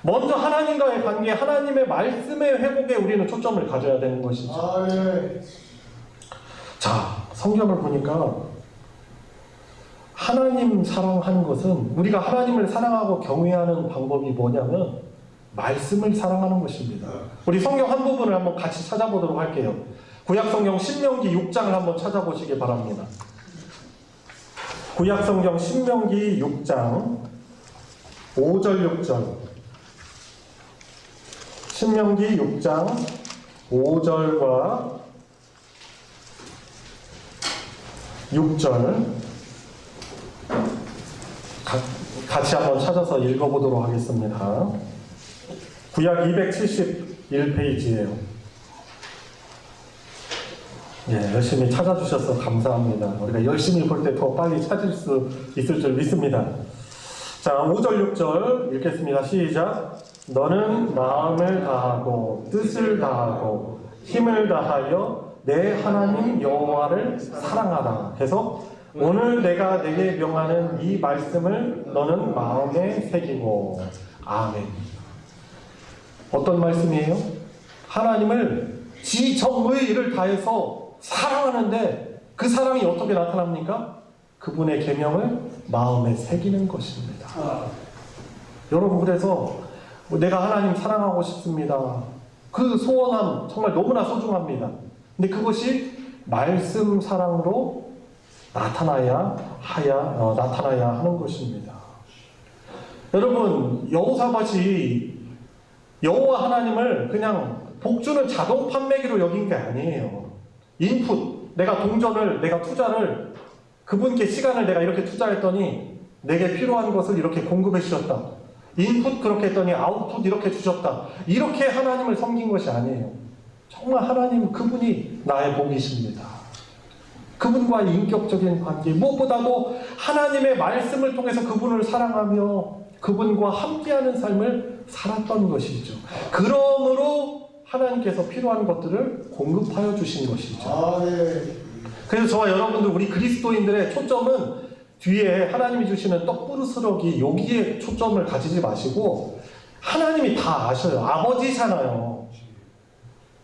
먼저 하나님과의 관계, 하나님의 말씀의 회복에 우리는 초점을 가져야 되는 것이죠. 네. 자, 성경을 보니까 하나님 사랑하는 것은, 우리가 하나님을 사랑하고 경외하는 방법이 뭐냐면 말씀을 사랑하는 것입니다. 우리 성경 한 부분을 한번 같이 찾아보도록 할게요. 구약성경 신명기 6장을 한번 찾아보시기 바랍니다. 구약성경 신명기 6장 5절 6절. 신명기 6장 5절과 6절 같이 한번 찾아서 읽어보도록 하겠습니다. 구약 271페이지예요. 예, 열심히 찾아주셔서 감사합니다. 우리가 열심히 볼 때 더 빨리 찾을 수 있을 줄 믿습니다. 자, 5절 6절 읽겠습니다. 시작. 너는 마음을 다하고 뜻을 다하고 힘을 다하여 내 하나님 여호와를 사랑하라 해서, 오늘 내가 내게 명하는 이 말씀을 너는 마음에 새기고. 아멘. 어떤 말씀이에요? 하나님을 지정의를 다해서 사랑하는데 그 사랑이 어떻게 나타납니까? 그분의 계명을 마음에 새기는 것입니다. 여러분, 그래서 내가 하나님 사랑하고 싶습니다. 그 소원함 정말 너무나 소중합니다. 근데 그것이 말씀 사랑으로 나타나야 하는 것입니다. 여러분, 여호사밧이 여호와 하나님을 그냥 복주는 자동 판매기로 여긴 게 아니에요. 인풋, 내가 동전을, 내가 투자를, 그분께 시간을 내가 이렇게 투자했더니 내게 필요한 것을 이렇게 공급해 주셨다. 인풋 그렇게 했더니 아웃풋 이렇게 주셨다. 이렇게 하나님을 섬긴 것이 아니에요. 정말 하나님, 그분이 나의 복이십니다. 그분과의 인격적인 관계, 무엇보다도 하나님의 말씀을 통해서 그분을 사랑하며 그분과 함께하는 삶을 살았던 것이죠. 그러므로 하나님께서 필요한 것들을 공급하여 주신 것이죠. 그래서 저와 여러분들, 우리 그리스도인들의 초점은 뒤에 하나님이 주시는 떡부르스러기 여기에 초점을 가지지 마시고, 하나님이 다 아셔요. 아버지잖아요.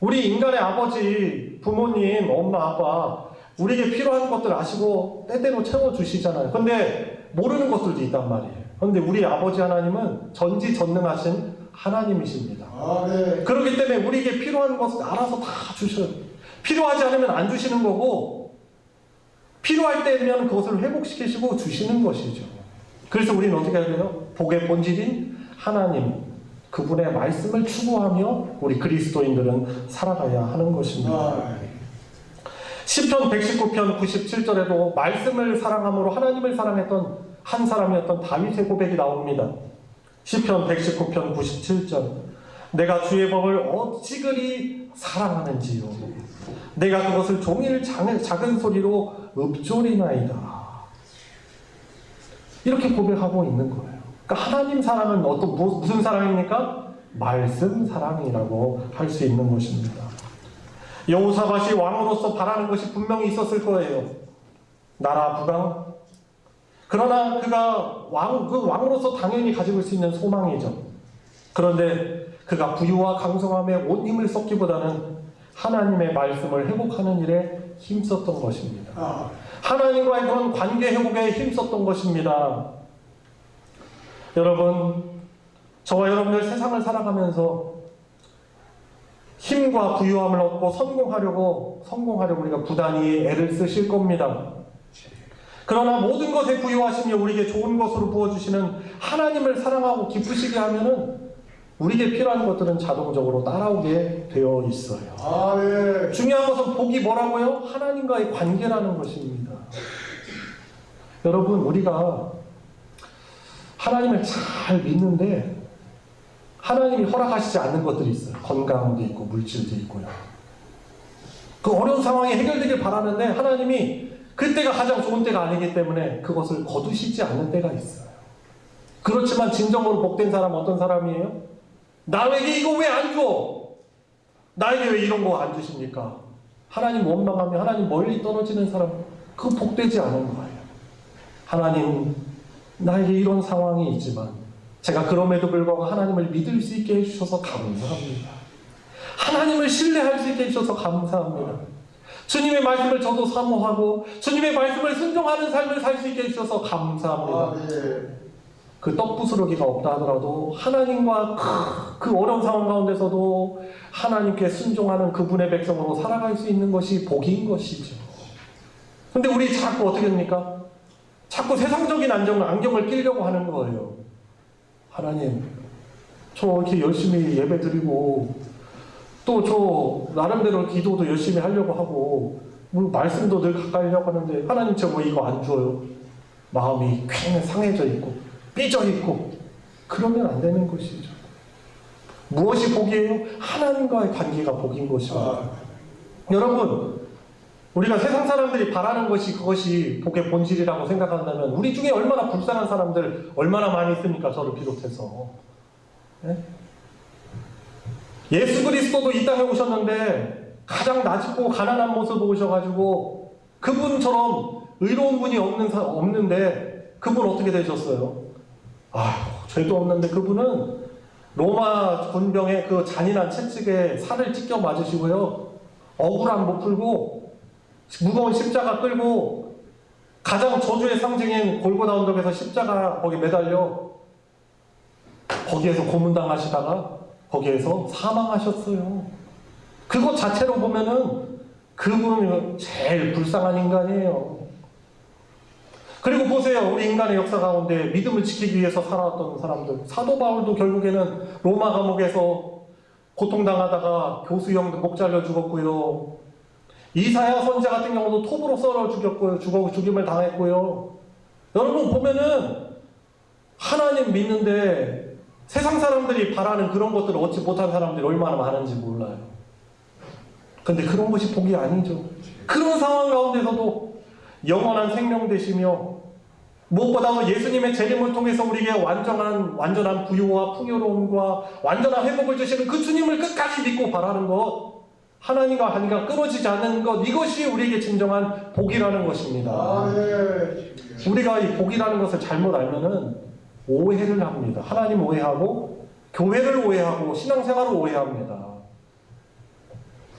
우리 인간의 아버지, 부모님, 엄마, 아빠, 우리에게 필요한 것들 아시고 때때로 채워주시잖아요. 근데 모르는 것들도 있단 말이에요. 그런데 우리 아버지 하나님은 전지전능하신 하나님이십니다. 그렇기 때문에 우리에게 필요한 것을 알아서 다 주셔요. 필요하지 않으면 안 주시는 거고, 필요할 때면 그것을 회복시키시고 주시는 것이죠. 그래서 우리는 어떻게 해야 돼요? 복의 본질인 하나님, 그분의 말씀을 추구하며 우리 그리스도인들은 살아가야 하는 것입니다. 시편 119편 97절에도 말씀을 사랑함으로 하나님을 사랑했던 한 사람이었던 다윗의 고백이 나옵니다. 시편 119편 97절. 내가 주의 법을 어찌 그리 사랑하는지요. 내가 그것을 종일 작은 소리로 읊조리나이다. 이렇게 고백하고 있는 거예요. 그러니까 하나님 사랑은 무슨 사랑입니까? 말씀 사랑이라고 할 수 있는 것입니다. 여호사밧이 왕으로서 바라는 것이 분명히 있었을 거예요. 나라 부강. 그러나 그가 왕으로서 당연히 가지고 있을 수 있는 소망이죠. 그런데 그가 부유와 강성함에 온 힘을 쏟기보다는 하나님의 말씀을 회복하는 일에 힘썼던 것입니다. 하나님과의 그런 관계 회복에 힘썼던 것입니다. 여러분, 저와 여러분들 세상을 살아가면서 힘과 부유함을 얻고 성공하려고 우리가 부단히 애를 쓰실 겁니다. 그러나 모든 것에 부유하시며 우리에게 좋은 것으로 부어주시는 하나님을 사랑하고 기쁘시게 하면은 우리에게 필요한 것들은 자동적으로 따라오게 되어 있어요. 네. 중요한 것은 복이 뭐라고요? 하나님과의 관계라는 것입니다. 여러분, 우리가 하나님을 잘 믿는데 하나님이 허락하시지 않는 것들이 있어요. 건강도 있고 물질도 있고요. 그 어려운 상황이 해결되길 바라는데 하나님이 그때가 가장 좋은 때가 아니기 때문에 그것을 거두시지 않는 때가 있어요. 그렇지만 진정으로 복된 사람은 어떤 사람이에요? 나에게 이거 왜 안 줘? 나에게 왜 이런 거 안 주십니까? 하나님 원망하며 하나님 멀리 떨어지는 사람, 그거 복되지 않은 거예요. 하나님, 나에게 이런 상황이 있지만 제가 그럼에도 불구하고 하나님을 믿을 수 있게 해주셔서 감사합니다. 하나님을 신뢰할 수 있게 해주셔서 감사합니다. 주님의 말씀을 저도 사모하고 주님의 말씀을 순종하는 삶을 살 수 있게 해주셔서 감사합니다. 네. 그 떡부스러기가 없다 하더라도 하나님과 그 어려운 상황 가운데서도 하나님께 순종하는 그분의 백성으로 살아갈 수 있는 것이 복인 것이죠. 근데 우리 자꾸 어떻게 됩니까? 자꾸 세상적인 안경을 끼려고 하는 거예요. 하나님, 저 이렇게 열심히 예배 드리고 또 저 나름대로 기도도 열심히 하려고 하고 말씀도 늘 가까이 하려고 하는데 하나님 저 뭐 이거 안 줘요? 마음이 퀭 상해져 있고 삐져 있고 그러면 안 되는 것이죠. 무엇이 복이에요? 하나님과의 관계가 복인 것입니다. 여러분, 우리가 세상 사람들이 바라는 것이 그것이 복의 본질이라고 생각한다면 우리 중에 얼마나 불쌍한 사람들 얼마나 많이 있습니까? 저를 비롯해서. 네? 예수 그리스도도 이 땅에 오셨는데 가장 낮고 가난한 모습을 오셔가지고 그분처럼 의로운 분이 없는데 그분 어떻게 되셨어요? 죄도 없는데 그분은 로마 군병의 그 잔인한 채찍에 살을 찢겨 맞으시고요. 억울함 못 풀고 무거운 십자가 끌고 가장 저주의 상징인 골고다 언덕에서 십자가 거기 매달려 거기에서 고문당하시다가 거기에서 사망하셨어요. 그것 자체로 보면은 그분은 제일 불쌍한 인간이에요. 그리고 보세요. 우리 인간의 역사 가운데 믿음을 지키기 위해서 살아왔던 사람들. 사도 바울도 결국에는 로마 감옥에서 고통당하다가 교수형도 목 잘려 죽었고요. 이사야 선지자 같은 경우도 톱으로 썰어 죽였고요. 죽임을 당했고요. 여러분 보면은 하나님 믿는데 세상 사람들이 바라는 그런 것들을 얻지 못한 사람들이 얼마나 많은지 몰라요. 근데 그런 것이 복이 아니죠. 그런 상황 가운데서도 영원한 생명 되시며 무엇보다도 예수님의 재림을 통해서 우리에게 완전한 부유와 풍요로움과 완전한 회복을 주시는 그 주님을 끝까지 믿고 바라는 것, 하나님과 관계가 끊어지지 않는 것, 이것이 우리에게 진정한 복이라는 것입니다. 네. 우리가 이 복이라는 것을 잘못 알면은 오해를 합니다. 하나님 오해하고 교회를 오해하고 신앙생활을 오해합니다.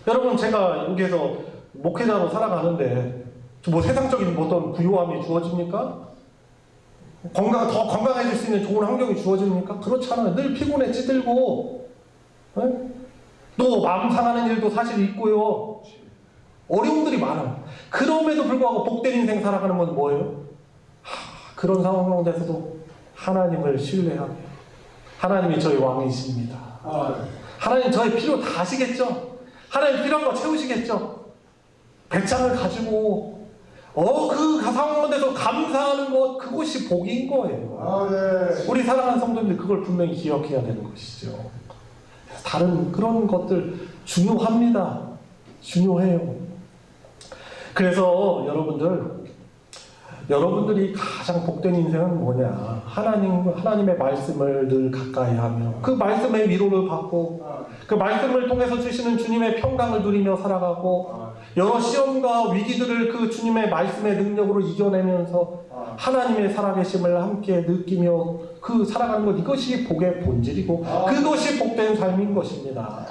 여러분, 제가 여기에서 목회자로 살아가는데 뭐 세상적인 어떤 부유함이 주어집니까? 더 건강해질 수 있는 좋은 환경이 주어집니까? 그렇잖아요. 늘 피곤해 찌들고, 네? 또 마음 상하는 일도 사실 있고요. 어려움들이 많아요. 그럼에도 불구하고 복된 인생 살아가는 건 뭐예요? 그런 상황 가운데서도 하나님을 신뢰하며 하나님이 저희 왕이십니다. 하나님 저의 필요 다 하시겠죠? 하나님 필요한 거 채우시겠죠? 배짱을 가지고 그 상황 가운데서 감사하는 것, 그것이 복인 거예요. 네. 우리 사랑하는 성도님들 그걸 분명히 기억해야 되는 것이죠. 다른 그런 것들 중요합니다. 중요해요. 그래서 여러분들이 가장 복된 인생은 뭐냐? 하나님의 말씀을 늘 가까이 하며 그 말씀의 위로를 받고 그 말씀을 통해서 주시는 주님의 평강을 누리며 살아가고 여러 시험과 위기들을 그 주님의 말씀의 능력으로 이겨내면서 하나님의 살아계심을 함께 느끼며 그 살아가는 것, 이것이 복의 본질이고 그것이 복된 삶인 것입니다.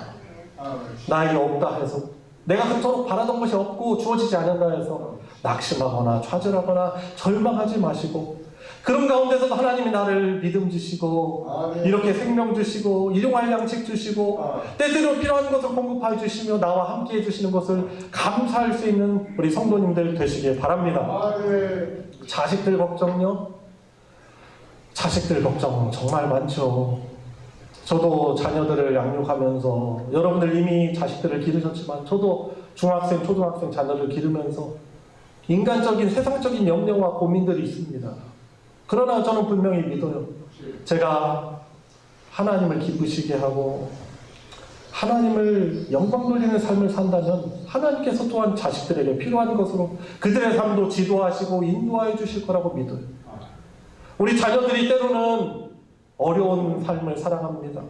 나에게 없다 해서, 내가 그토록 바라던 것이 없고 주어지지 않는다 해서 낙심하거나 좌절하거나 절망하지 마시고, 그런 가운데서도 하나님이 나를 믿음 주시고 이렇게 생명 주시고 일용할 양식 주시고 때때로 필요한 것을 공급해 주시며 나와 함께 해주시는 것을 감사할 수 있는 우리 성도님들 되시길 바랍니다. 자식들 걱정요? 자식들 걱정 정말 많죠. 저도 자녀들을 양육하면서, 여러분들 이미 자식들을 기르셨지만 저도 중학생, 초등학생 자녀를 기르면서 인간적인 세상적인 염려와 고민들이 있습니다. 그러나 저는 분명히 믿어요. 제가 하나님을 기쁘시게 하고 하나님을 영광 돌리는 삶을 산다면 하나님께서 또한 자식들에게 필요한 것으로 그들의 삶도 지도하시고 인도해 주실 거라고 믿어요. 우리 자녀들이 때로는 어려운 삶을 살아갑니다.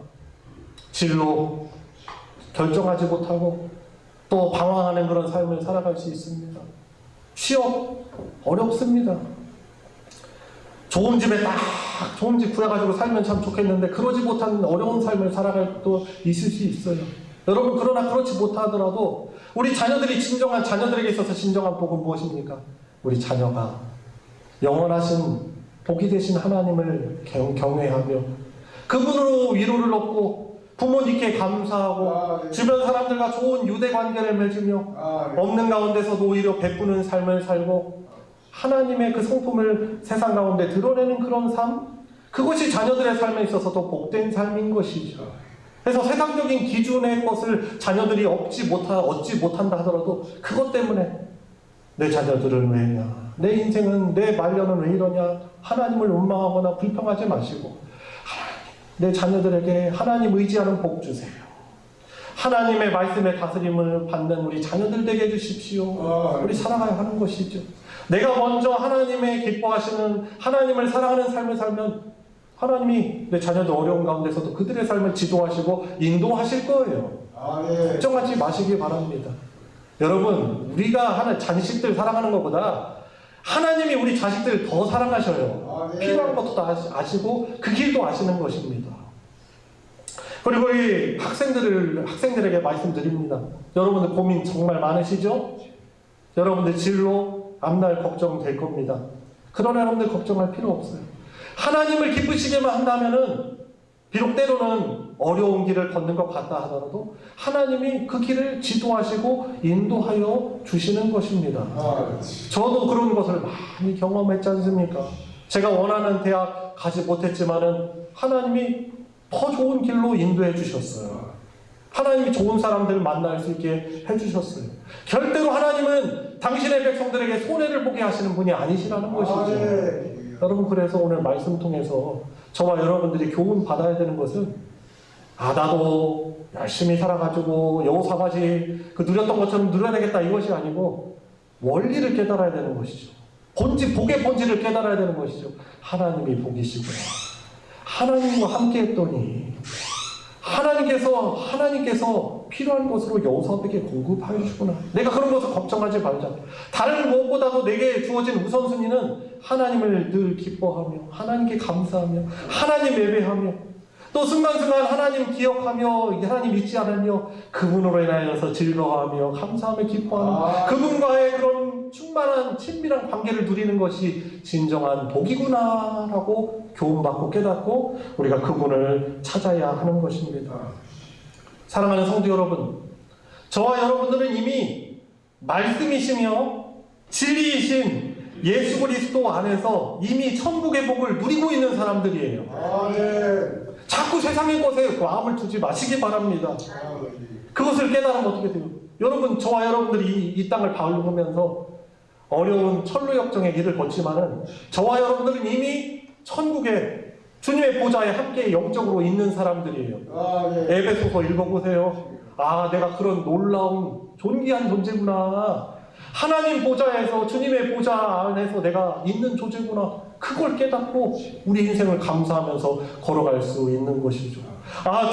진로 결정하지 못하고 또 방황하는 그런 삶을 살아갈 수 있습니다. 취업 어렵습니다. 좋은 집에 딱 좋은 집 구해가지고 살면 참 좋겠는데 그러지 못한 어려운 삶을 살아갈 때도 있을 수 있어요. 여러분, 그러나 그렇지 못하더라도 우리 자녀들이 자녀들에게 있어서 진정한 복은 무엇입니까? 우리 자녀가 영원하신 복이 되신 하나님을 경외하며 그분으로 위로를 얻고 부모님께 감사하고 주변 사람들과 좋은 유대 관계를 맺으며 없는 가운데서도 오히려 베푸는 삶을 살고 하나님의 그 성품을 세상 가운데 드러내는 그런 삶, 그것이 자녀들의 삶에 있어서도 복된 삶인 것이죠. 그래서 세상적인 기준의 것을 자녀들이 얻지 못한다 하더라도 그것 때문에 내 자녀들은 왜 이러냐, 내 인생은, 내 말년은 왜 이러냐, 하나님을 원망하거나 불평하지 마시고 내 자녀들에게 하나님 의지하는 복 주세요. 하나님의 말씀의 다스림을 받는 우리 자녀들 되게 해주십시오. 우리 살아가야 하는 것이죠. 내가 먼저 하나님의 기뻐하시는, 하나님을 사랑하는 삶을 살면 하나님이 내 자녀들 어려운 가운데서도 그들의 삶을 지도하시고 인도하실 거예요. 걱정하지 마시기 바랍니다. 여러분, 우리가 자식들 사랑하는 것보다 하나님이 우리 자식들 더 사랑하셔요. 필요한 것도 다 아시고 그 길도 아시는 것입니다. 그리고 우리 학생들에게 말씀드립니다. 여러분들 고민 정말 많으시죠? 여러분들 진로 앞날 걱정될 겁니다. 그러나 여러분들 걱정할 필요 없어요. 하나님을 기쁘시게만 한다면은 비록 때로는 어려운 길을 걷는 것 같다 하더라도 하나님이 그 길을 지도하시고 인도하여 주시는 것입니다. 저도 그런 것을 많이 경험했지 않습니까? 제가 원하는 대학 가지 못했지만은 하나님이 더 좋은 길로 인도해 주셨어요. 하나님이 좋은 사람들을 만날 수 있게 해주셨어요. 절대로 하나님은 당신의 백성들에게 손해를 보게 하시는 분이 아니시라는 것이죠. 여러분, 그래서 오늘 말씀 통해서 저와 여러분들이 교훈 받아야 되는 것은, 나도 열심히 살아가지고 여호사같이 그 누렸던 것처럼 누려야 되겠다, 이것이 아니고 원리를 깨달아야 되는 것이죠. 복의 본질을 깨달아야 되는 것이죠. 하나님이 복이시구나. 하나님과 함께 했더니 하나님께서 필요한 것으로 여호사에게 공급하여 주구나. 내가 그런 것을 걱정하지 말자. 다른 무엇보다도 내게 주어진 우선순위는 하나님을 늘 기뻐하며 하나님께 감사하며 하나님 예배하며 또 순간순간 하나님 기억하며 하나님 잊지 않으며 그분으로 인하여서 즐거워하며 감사하며 기뻐하는 그분과의 그런 충만한 친밀한 관계를 누리는 것이 진정한 복이구나라고 교훈받고 깨닫고 우리가 그분을 찾아야 하는 것입니다. 사랑하는 성도 여러분, 저와 여러분들은 이미 말씀이시며 진리이신 예수 그리스도 안에서 이미 천국의 복을 누리고 있는 사람들이에요. 자꾸 세상의 것에 마음을 두지 마시기 바랍니다. 그것을 깨달으면 어떻게 돼요? 여러분, 저와 여러분들이 이 땅을 바라보면서 어려운 천로 역정의 길을 걷지만은 저와 여러분들은 이미 천국의 주님의 보좌에 함께 영적으로 있는 사람들이에요. 에베소서 읽어보세요. 내가 그런 놀라운 존귀한 존재구나. 하나님 보좌에서, 주님의 보좌 안에서 내가 있는 존재구나. 그걸 깨닫고 우리 인생을 감사하면서 걸어갈 수 있는 것이죠.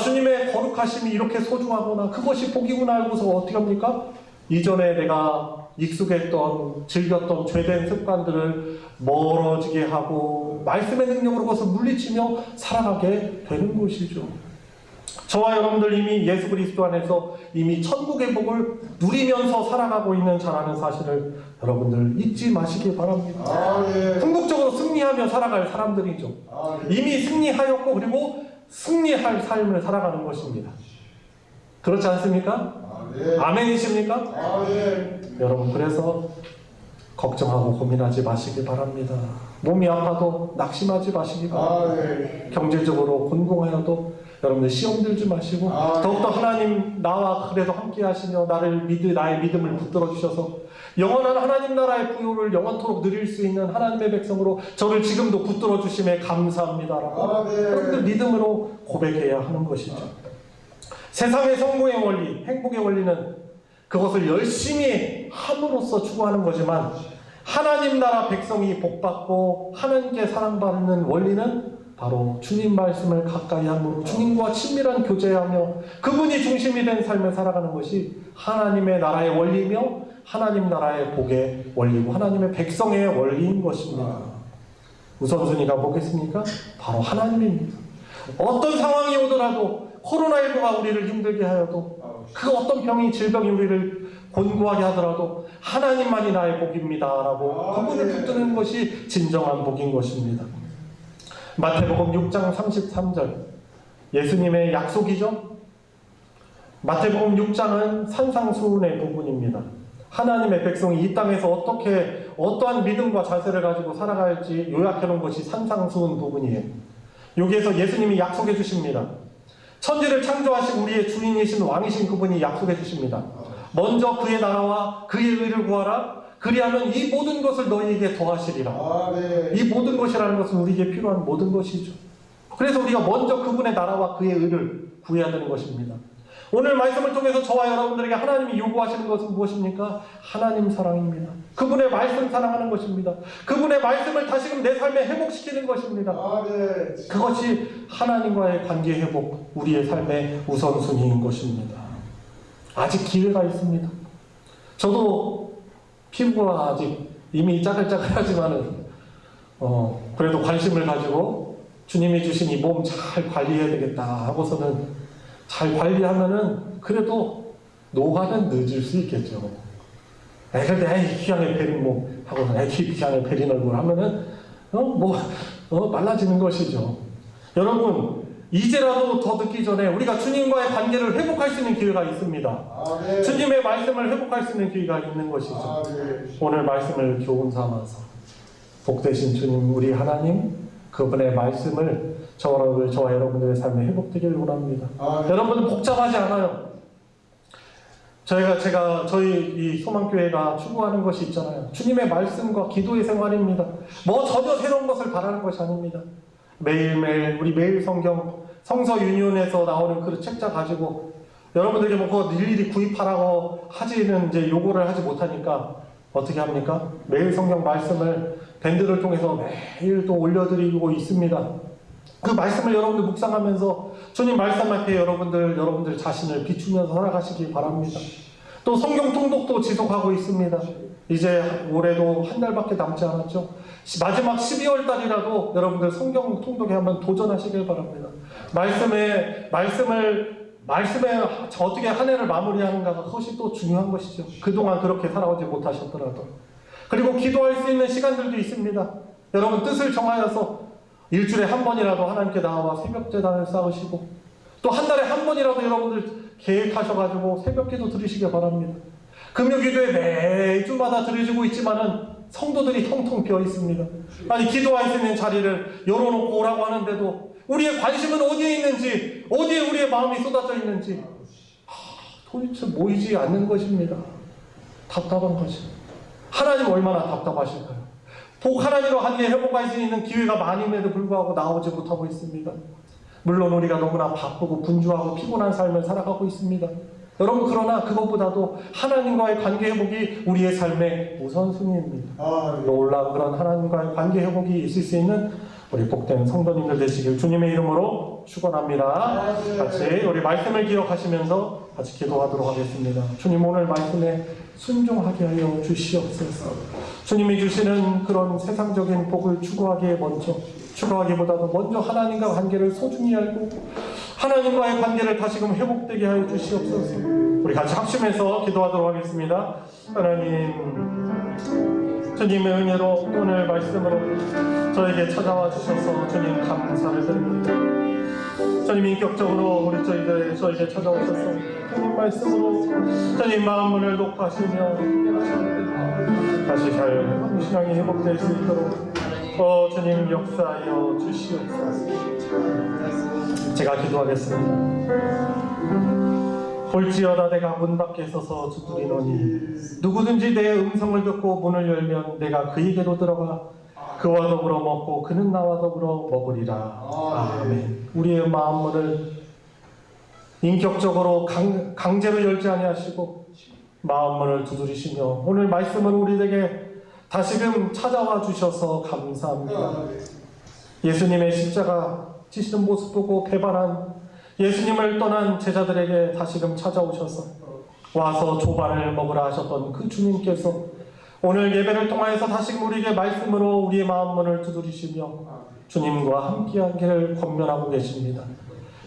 주님의 거룩하심이 이렇게 소중하구나. 그것이 복이구나 알고서 어떻게 합니까? 이전에 내가 익숙했던 즐겼던 죄된 습관들을 멀어지게 하고 말씀의 능력으로 그것을 물리치며 살아가게 되는 것이죠. 저와 여러분들 이미 예수 그리스도 안에서 이미 천국의 복을 누리면서 살아가고 있는 자라는 사실을 여러분들 잊지 마시기 바랍니다. 궁극적으로 승리하며 살아갈 사람들이죠. 이미 승리하였고 그리고 승리할 삶을 살아가는 것입니다. 그렇지 않습니까? 아멘이십니까? 여러분 그래서 걱정하고 고민하지 마시기 바랍니다. 몸이 아파도 낙심하지 마시기 바랍니다. 경제적으로 곤궁하여도 여러분들 시험 들지 마시고 더욱더 하나님 나와 그래도 함께 하시며 나의 믿음을 붙들어 주셔서 영원한 하나님 나라의 부요를 영원토록 누릴 수 있는 하나님의 백성으로 저를 지금도 붙들어 주심에 감사합니다라고 여러분들 믿음으로 고백해야 하는 것이죠. 세상의 성공의 원리, 행복의 원리는 그것을 열심히 함으로써 추구하는 거지만 하나님 나라 백성이 복받고 하나님께 사랑받는 원리는 바로 주님 말씀을 가까이 함으로 주님과 친밀한 교제하며 그분이 중심이 된 삶을 살아가는 것이 하나님의 나라의 원리며 하나님 나라의 복의 원리고 하나님의 백성의 원리인 것입니다. 우선순위가 뭐겠습니까? 바로 하나님입니다. 어떤 상황이 오더라도 코로나19가 우리를 힘들게 하여도 그 어떤 병이 질병이 우리를 곤고하게 하더라도 하나님만이 나의 복입니다 라고 그분을 붙드는 것이 진정한 복인 것입니다. 마태복음 6장 33절 예수님의 약속이죠. 마태복음 6장은 산상수훈의 부분입니다. 하나님의 백성이 이 땅에서 어떠한 믿음과 자세를 가지고 살아갈지 요약해 놓은 것이 산상수훈 부분이에요. 여기에서 예수님이 약속해 주십니다. 천지를 창조하신 우리의 주인이신 왕이신 그분이 약속해 주십니다. 먼저 그의 나라와 그의 의를 구하라. 그리하면 이 모든 것을 너희에게 더하시리라. 이 모든 것이라는 것은 우리에게 필요한 모든 것이죠. 그래서 우리가 먼저 그분의 나라와 그의 의를 구해야 되는 것입니다. 오늘 말씀을 통해서 저와 여러분들에게 하나님이 요구하시는 것은 무엇입니까? 하나님 사랑입니다. 그분의 말씀 사랑하는 것입니다. 그분의 말씀을 다시금 내 삶에 회복시키는 것입니다. 그것이 하나님과의 관계 회복, 우리의 삶의 우선순위인 것입니다. 아직 기회가 있습니다. 저도 피부가 아직 이미 짜글짜글하지만은 그래도 관심을 가지고 주님이 주신 이 몸 잘 관리해야 되겠다 하고서는 잘 관리하면은 그래도 노화는 늦을 수 있겠죠. 근데 희양의 베린 몸 하고는 희양의 베린 얼굴 하면은 말라지는 것이죠. 여러분 이제라도 더 늦기 전에 우리가 주님과의 관계를 회복할 수 있는 기회가 있습니다. 주님의 말씀을 회복할 수 있는 기회가 있는 것이죠. 오늘 말씀을 교훈 삼아서 복되신 주님 우리 하나님 그분의 말씀을 저와 여러분들의 삶에 회복되기를 원합니다. 여러분은 복잡하지 않아요. 저희 이 소망교회가 추구하는 것이 있잖아요. 주님의 말씀과 기도의 생활입니다. 전혀 새로운 것을 바라는 것이 아닙니다. 매일매일 우리 매일 성서 유니온에서 나오는 그 책자 가지고 여러분들에게 그거 일일이 구입하라고 하지는 이제 요구를 하지 못하니까 어떻게 합니까? 매일 성경 말씀을 밴드를 통해서 매일 또 올려드리고 있습니다. 그 말씀을 여러분들 묵상하면서 주님 말씀 앞에 여러분들 자신을 비추면서 살아가시기 바랍니다. 또 성경 통독도 지속하고 있습니다. 이제 올해도 한 달밖에 남지 않았죠. 마지막 12월 달이라도 여러분들 성경 통독에 한번 도전하시길 바랍니다. 말씀에 어떻게 한 해를 마무리하는가가 그것이 또 중요한 것이죠. 그동안 그렇게 살아오지 못하셨더라도. 그리고 기도할 수 있는 시간들도 있습니다. 여러분 뜻을 정하여서 일주일에 한 번이라도 하나님께 나와 새벽제단을 쌓으시고 또 한 달에 한 번이라도 여러분들 계획하셔가지고 새벽기도 드리시기 바랍니다. 금요기도에 매주마다 드려지고 있지만은 성도들이 텅텅 비어 있습니다. 아니 기도할 수 있는 자리를 열어놓고 오라고 하는데도 우리의 관심은 어디에 있는지, 어디에 우리의 마음이 쏟아져 있는지 도대체 모이지 않는 것입니다. 답답한 것입니다. 하나님 얼마나 답답하실까요? 하나님과 관계 회복할 수 있는 기회가 많음에도 불구하고 나오지 못하고 있습니다. 물론 우리가 너무나 바쁘고 분주하고 피곤한 삶을 살아가고 있습니다. 여러분 그러나 그것보다도 하나님과의 관계 회복이 우리의 삶의 우선순위입니다. 놀라운 그런 하나님과의 관계 회복이 있을 수 있는 우리 복된 성도님들 되시길 주님의 이름으로 축원합니다. 같이 우리 말씀을 기억하시면서 같이 기도하도록 하겠습니다. 주님 오늘 말씀에 순종하게 하여 주시옵소서. 주님이 주시는 그런 세상적인 복을 추구하기보다도 먼저 하나님과 관계를 소중히 알고 하나님과의 관계를 다시금 회복되게 하여 주시옵소서. 우리 같이 합심해서 기도하도록 하겠습니다. 하나님, 주님의 은혜로 오늘 말씀으로 저에게 찾아와 주셔서 주님 감사를 드립니다. 주님 인격적으로 우리 저에게 찾아오셔서 주님 말씀으로 주님 마음문을 녹화하시며 다시 잘 신앙이 회복될 수 있도록 주님 역사하여 주시옵소서. 제가 기도하겠습니다. 볼지어다 내가 문 밖에 서서 두드리노니 누구든지 내 음성을 듣고 문을 열면 내가 그에게로 들어가 그와 더불어 먹고 그는 나와 더불어 먹으리라. 아멘. 우리의 마음문을 인격적으로 강제로 열지 아니하시고 마음문을 두드리시며 오늘 말씀을 우리에게 다시금 찾아와 주셔서 감사합니다. 예수님의 십자가 지시는 모습 보고 배반한 예수님을 떠난 제자들에게 다시금 찾아오셔서 와서 조반을 먹으라 하셨던 그 주님께서 오늘 예배를 통하여서 다시금 우리에게 말씀으로 우리의 마음문을 두드리시며 주님과 함께하기를 권면하고 계십니다.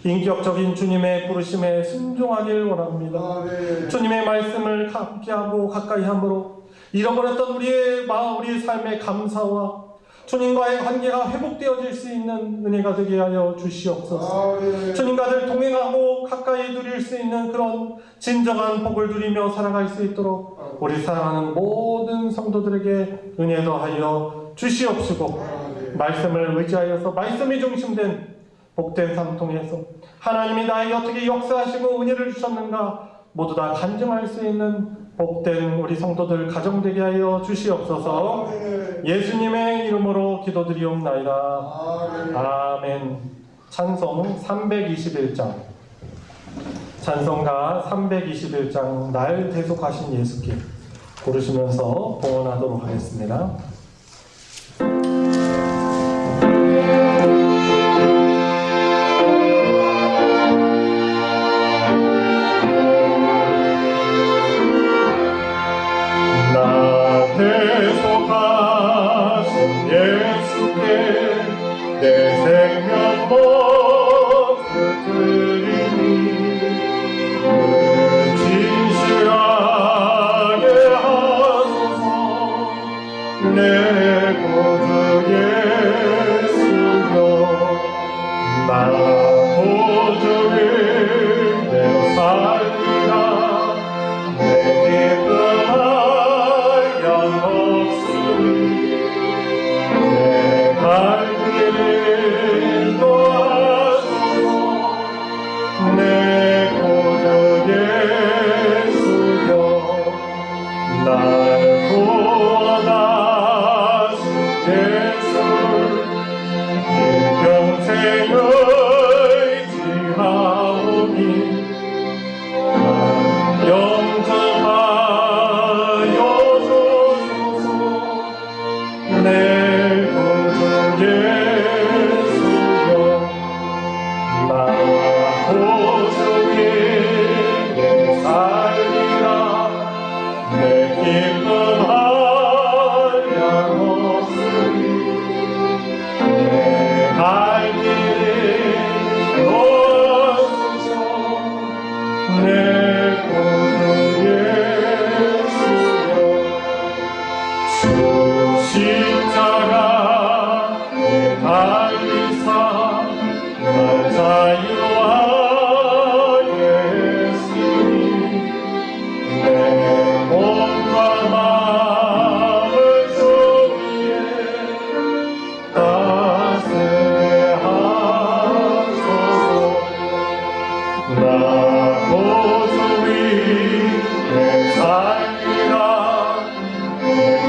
인격적인 주님의 부르심에 순종하길 원합니다. 주님의 말씀을 함께하고 가까이 함으로 잃어버렸던 우리의 삶의 감사와 주님과의 관계가 회복되어질 수 있는 은혜가 되게 하여 주시옵소서. 주님과 늘 동행하고 가까이 누릴 수 있는 그런 진정한 복을 누리며 살아갈 수 있도록 우리 사랑하는 모든 성도들에게 은혜 더하여 주시옵시고 말씀을 의지하여서 말씀이 중심된 복된 삶 통해서 하나님이 나에게 어떻게 역사하시고 은혜를 주셨는가 모두 다 간증할 수 있는 복된 우리 성도들 가정되게 하여 주시옵소서. 예수님의 이름으로 기도드리옵나이다. 아멘. 찬송 321장, 찬송가 321장 날 대속하신 예수께 고르시면서 봉헌하도록 하겠습니다. 내 생명 모두 드리니 진실하게 하소서. 내 구주 예수여 나 도저히 내 살리라. 내 기쁨할 양 없으니 갈 길을 도와주소서. 내 구주 예수여 날 구원하신 예수 일평생 의지하오니 영접하여 주소서. 내 예수여 나 호주에 내 살리라. 내 기쁨할 양 없으니 내 갈 길을 도와주소서. 내 구주 예수여 주 십자가 달리사 날 자유하게 했으니 내 몸과 마음을 주위에 따스하게 하소서. 나 고주 위에 살리라.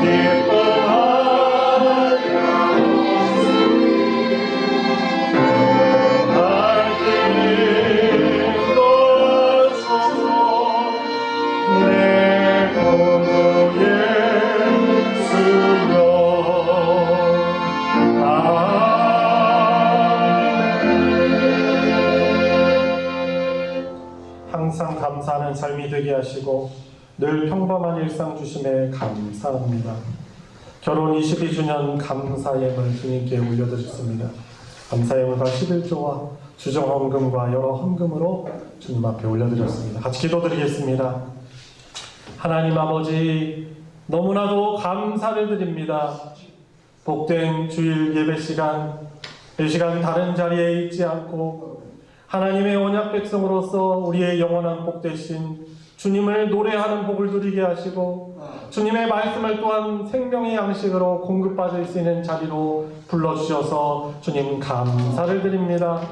내 기쁨할 항상 감사하는 삶이 되게 하시고 늘 평범한 일상 주심에 감사합니다. 결혼 22주년 감사예물 주님께 올려드렸습니다. 감사예물과 11조와 주정헌금과 여러 헌금으로 주님 앞에 올려드렸습니다. 같이 기도드리겠습니다. 하나님 아버지, 너무나도 감사를 드립니다. 복된 주일 예배 시간, 이 시간 다른 자리에 있지 않고 하나님의 언약 백성으로서 우리의 영원한 복 되신 주님을 노래하는 복을 누리게 하시고 주님의 말씀을 또한 생명의 양식으로 공급받을 수 있는 자리로 불러주셔서 주님 감사를 드립니다.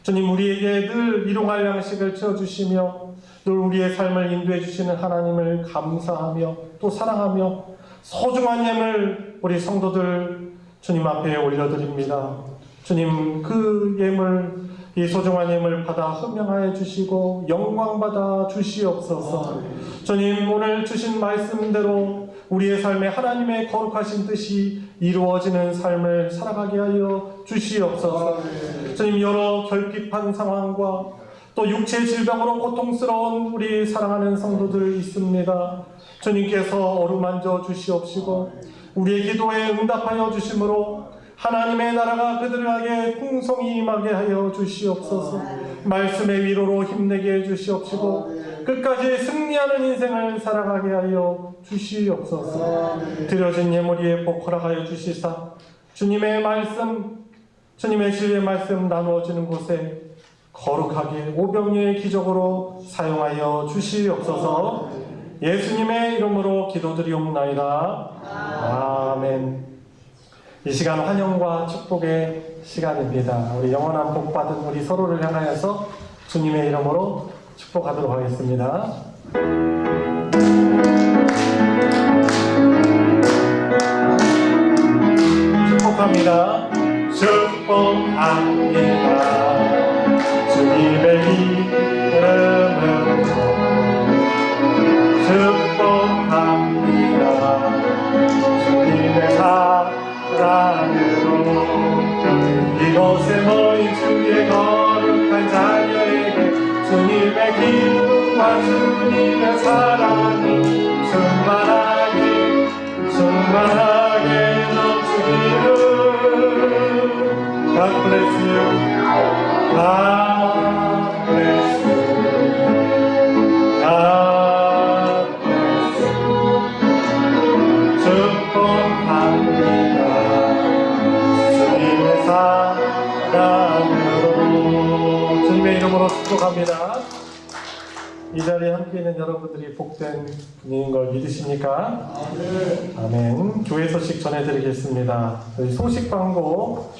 주님, 우리에게 늘 일용할 양식을 채워주시며 늘 우리의 삶을 인도해 주시는 하나님을 감사하며 또 사랑하며 소중한 예물 우리 성도들 주님 앞에 올려드립니다. 주님, 그 예물, 이 소중한 예물 받아 흠명하여 주시고 영광 받아 주시옵소서. 주님, 오늘 주신 말씀대로 우리의 삶에 하나님의 거룩하신 뜻이 이루어지는 삶을 살아가게 하여 주시옵소서. 주님, 여러 결핍한 상황과 또 육체 질병으로 고통스러운 우리 사랑하는 성도들 있습니다. 주님께서 어루만져 주시옵시고 우리의 기도에 응답하여 주심으로 하나님의 나라가 그들에게 풍성히 임하게 하여 주시옵소서. 말씀의 위로로 힘내게 해 주시옵시고 끝까지 승리하는 인생을 살아가게 하여 주시옵소서. 드려진 예물 위에 복 허락하여 주시사 주님의 말씀, 주님의 진리의 말씀 나누어지는 곳에 거룩하게 오병이의 기적으로 사용하여 주시옵소서. 예수님의 이름으로 기도드리옵나이다. 아멘. 이 시간 환영과 축복의 시간입니다. 우리 영원한 복 받은 우리 서로를 향하여서 주님의 이름으로 축복하도록 하겠습니다. 축복합니다. 축복합니다. 주님의 이름으로 축복합니다. 주님의 사랑으로 이곳에 모인 주의 거룩한 자녀에게 주님의 기쁨과 주님의 사랑이 충만하게 넘치기를. God bless you. God bless you. God bless you. 축복합니다. 주님의 사랑으로. 주님의 이름으로 축복합니다. 이 자리에 함께 있는 여러분들이 복된 분인 걸 믿으십니까? 아멘. 교회 소식 전해드리겠습니다. 소식 광고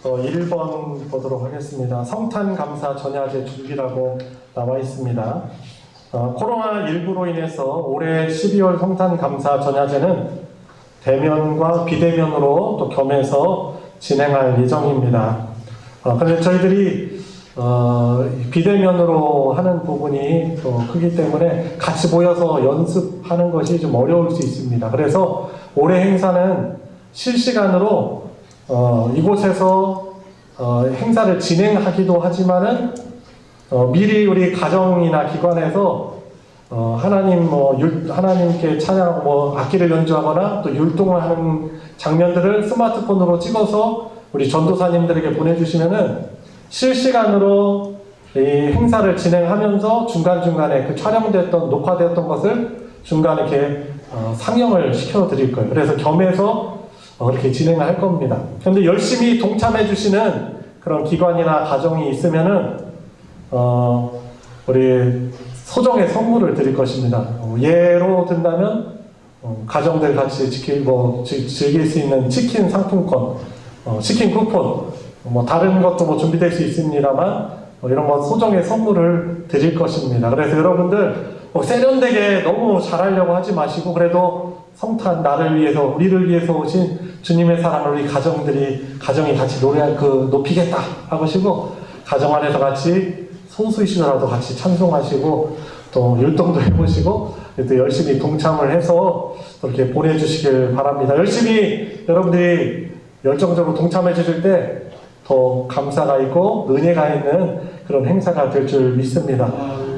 1번 보도록 하겠습니다. 성탄 감사 전야제 준비라고 나와 있습니다. 코로나19로 인해서 올해 12월 성탄 감사 전야제는 대면과 비대면으로 또 겸해서 진행할 예정입니다. 그런데 저희들이 비대면으로 하는 부분이 또 크기 때문에 같이 모여서 연습하는 것이 좀 어려울 수 있습니다. 그래서 올해 행사는 실시간으로 이곳에서 행사를 진행하기도 하지만은 미리 우리 가정이나 기관에서 하나님께 찬양하고 악기를 연주하거나 또 율동을 하는 장면들을 스마트폰으로 찍어서 우리 전도사님들에게 보내주시면은 실시간으로 이 행사를 진행하면서 중간중간에 그 촬영됐던 녹화되었던 것을 중간에 이렇게 상영을 시켜드릴 거예요. 그래서 겸해서 이렇게 진행을 할 겁니다. 그런데 열심히 동참해 주시는 그런 기관이나 가정이 있으면은 우리 소정의 선물을 드릴 것입니다. 예로 든다면 가정들 같이 즐길 수 있는 치킨 상품권, 치킨 쿠폰, 다른 것도 준비될 수 있습니다만 이런 거 소정의 선물을 드릴 것입니다. 그래서 여러분들 세련되게 너무 잘하려고 하지 마시고 그래도 성탄 나를 위해서 우리를 위해서 오신 주님의 사랑을 우리 가정이 같이 높이겠다 하시고 가정 안에서 같이 소수이시더라도 같이 찬송하시고 또 율동도 해보시고 또 열심히 동참을 해서 이렇게 보내주시길 바랍니다. 열심히 여러분들이 열정적으로 동참해 주실 때 더 감사가 있고 은혜가 있는 그런 행사가 될 줄 믿습니다.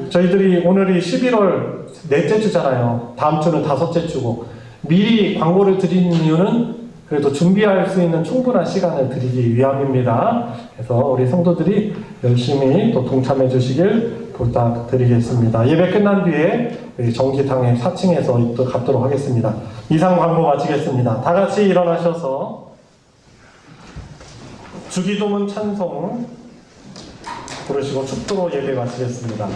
저희들이 오늘이 11월 넷째 주잖아요. 다음 주는 다섯째 주고 미리 광고를 드리는 이유는 그래도 준비할 수 있는 충분한 시간을 드리기 위함입니다. 그래서 우리 성도들이 열심히 또 동참해 주시길 부탁드리겠습니다. 예배 끝난 뒤에 정기탕의 4층에서 또 갖도록 하겠습니다. 이상 광고 마치겠습니다. 다 같이 일어나셔서 주기도문 찬송 부르시고 축도로 예배 마치겠습니다.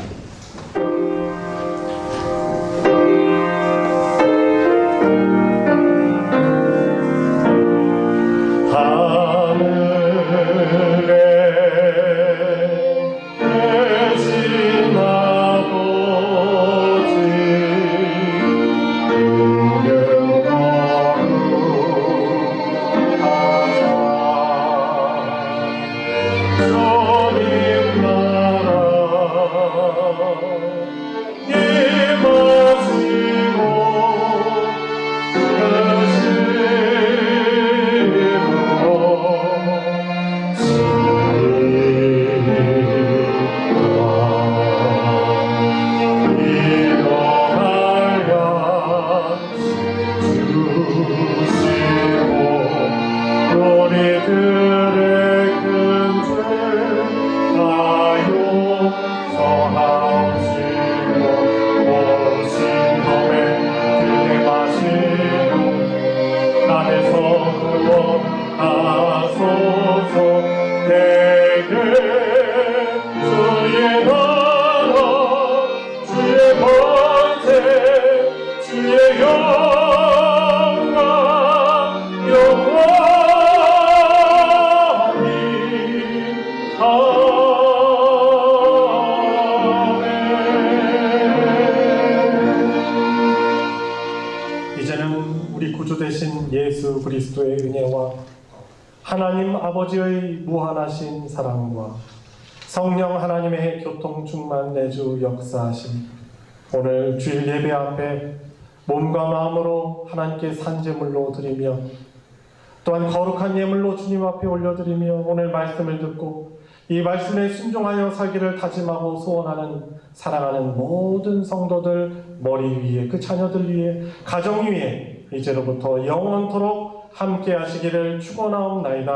예수 그리스도의 은혜와 하나님 아버지의 무한하신 사랑과 성령 하나님의 교통 충만 내주 역사하심 오늘 주일 예배 앞에 몸과 마음으로 하나님께 산제물로 드리며 또한 거룩한 예물로 주님 앞에 올려드리며 오늘 말씀을 듣고 이 말씀에 순종하여 살기를 다짐하고 소원하는 사랑하는 모든 성도들 머리 위에 그 자녀들 위에 가정 위에 이제로부터 영원토록 함께 하시기를 축원하옵나이다.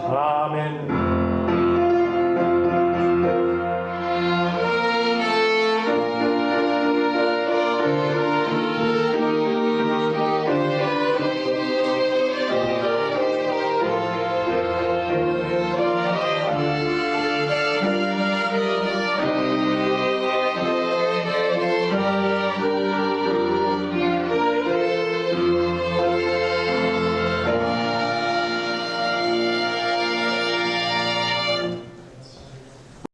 아멘.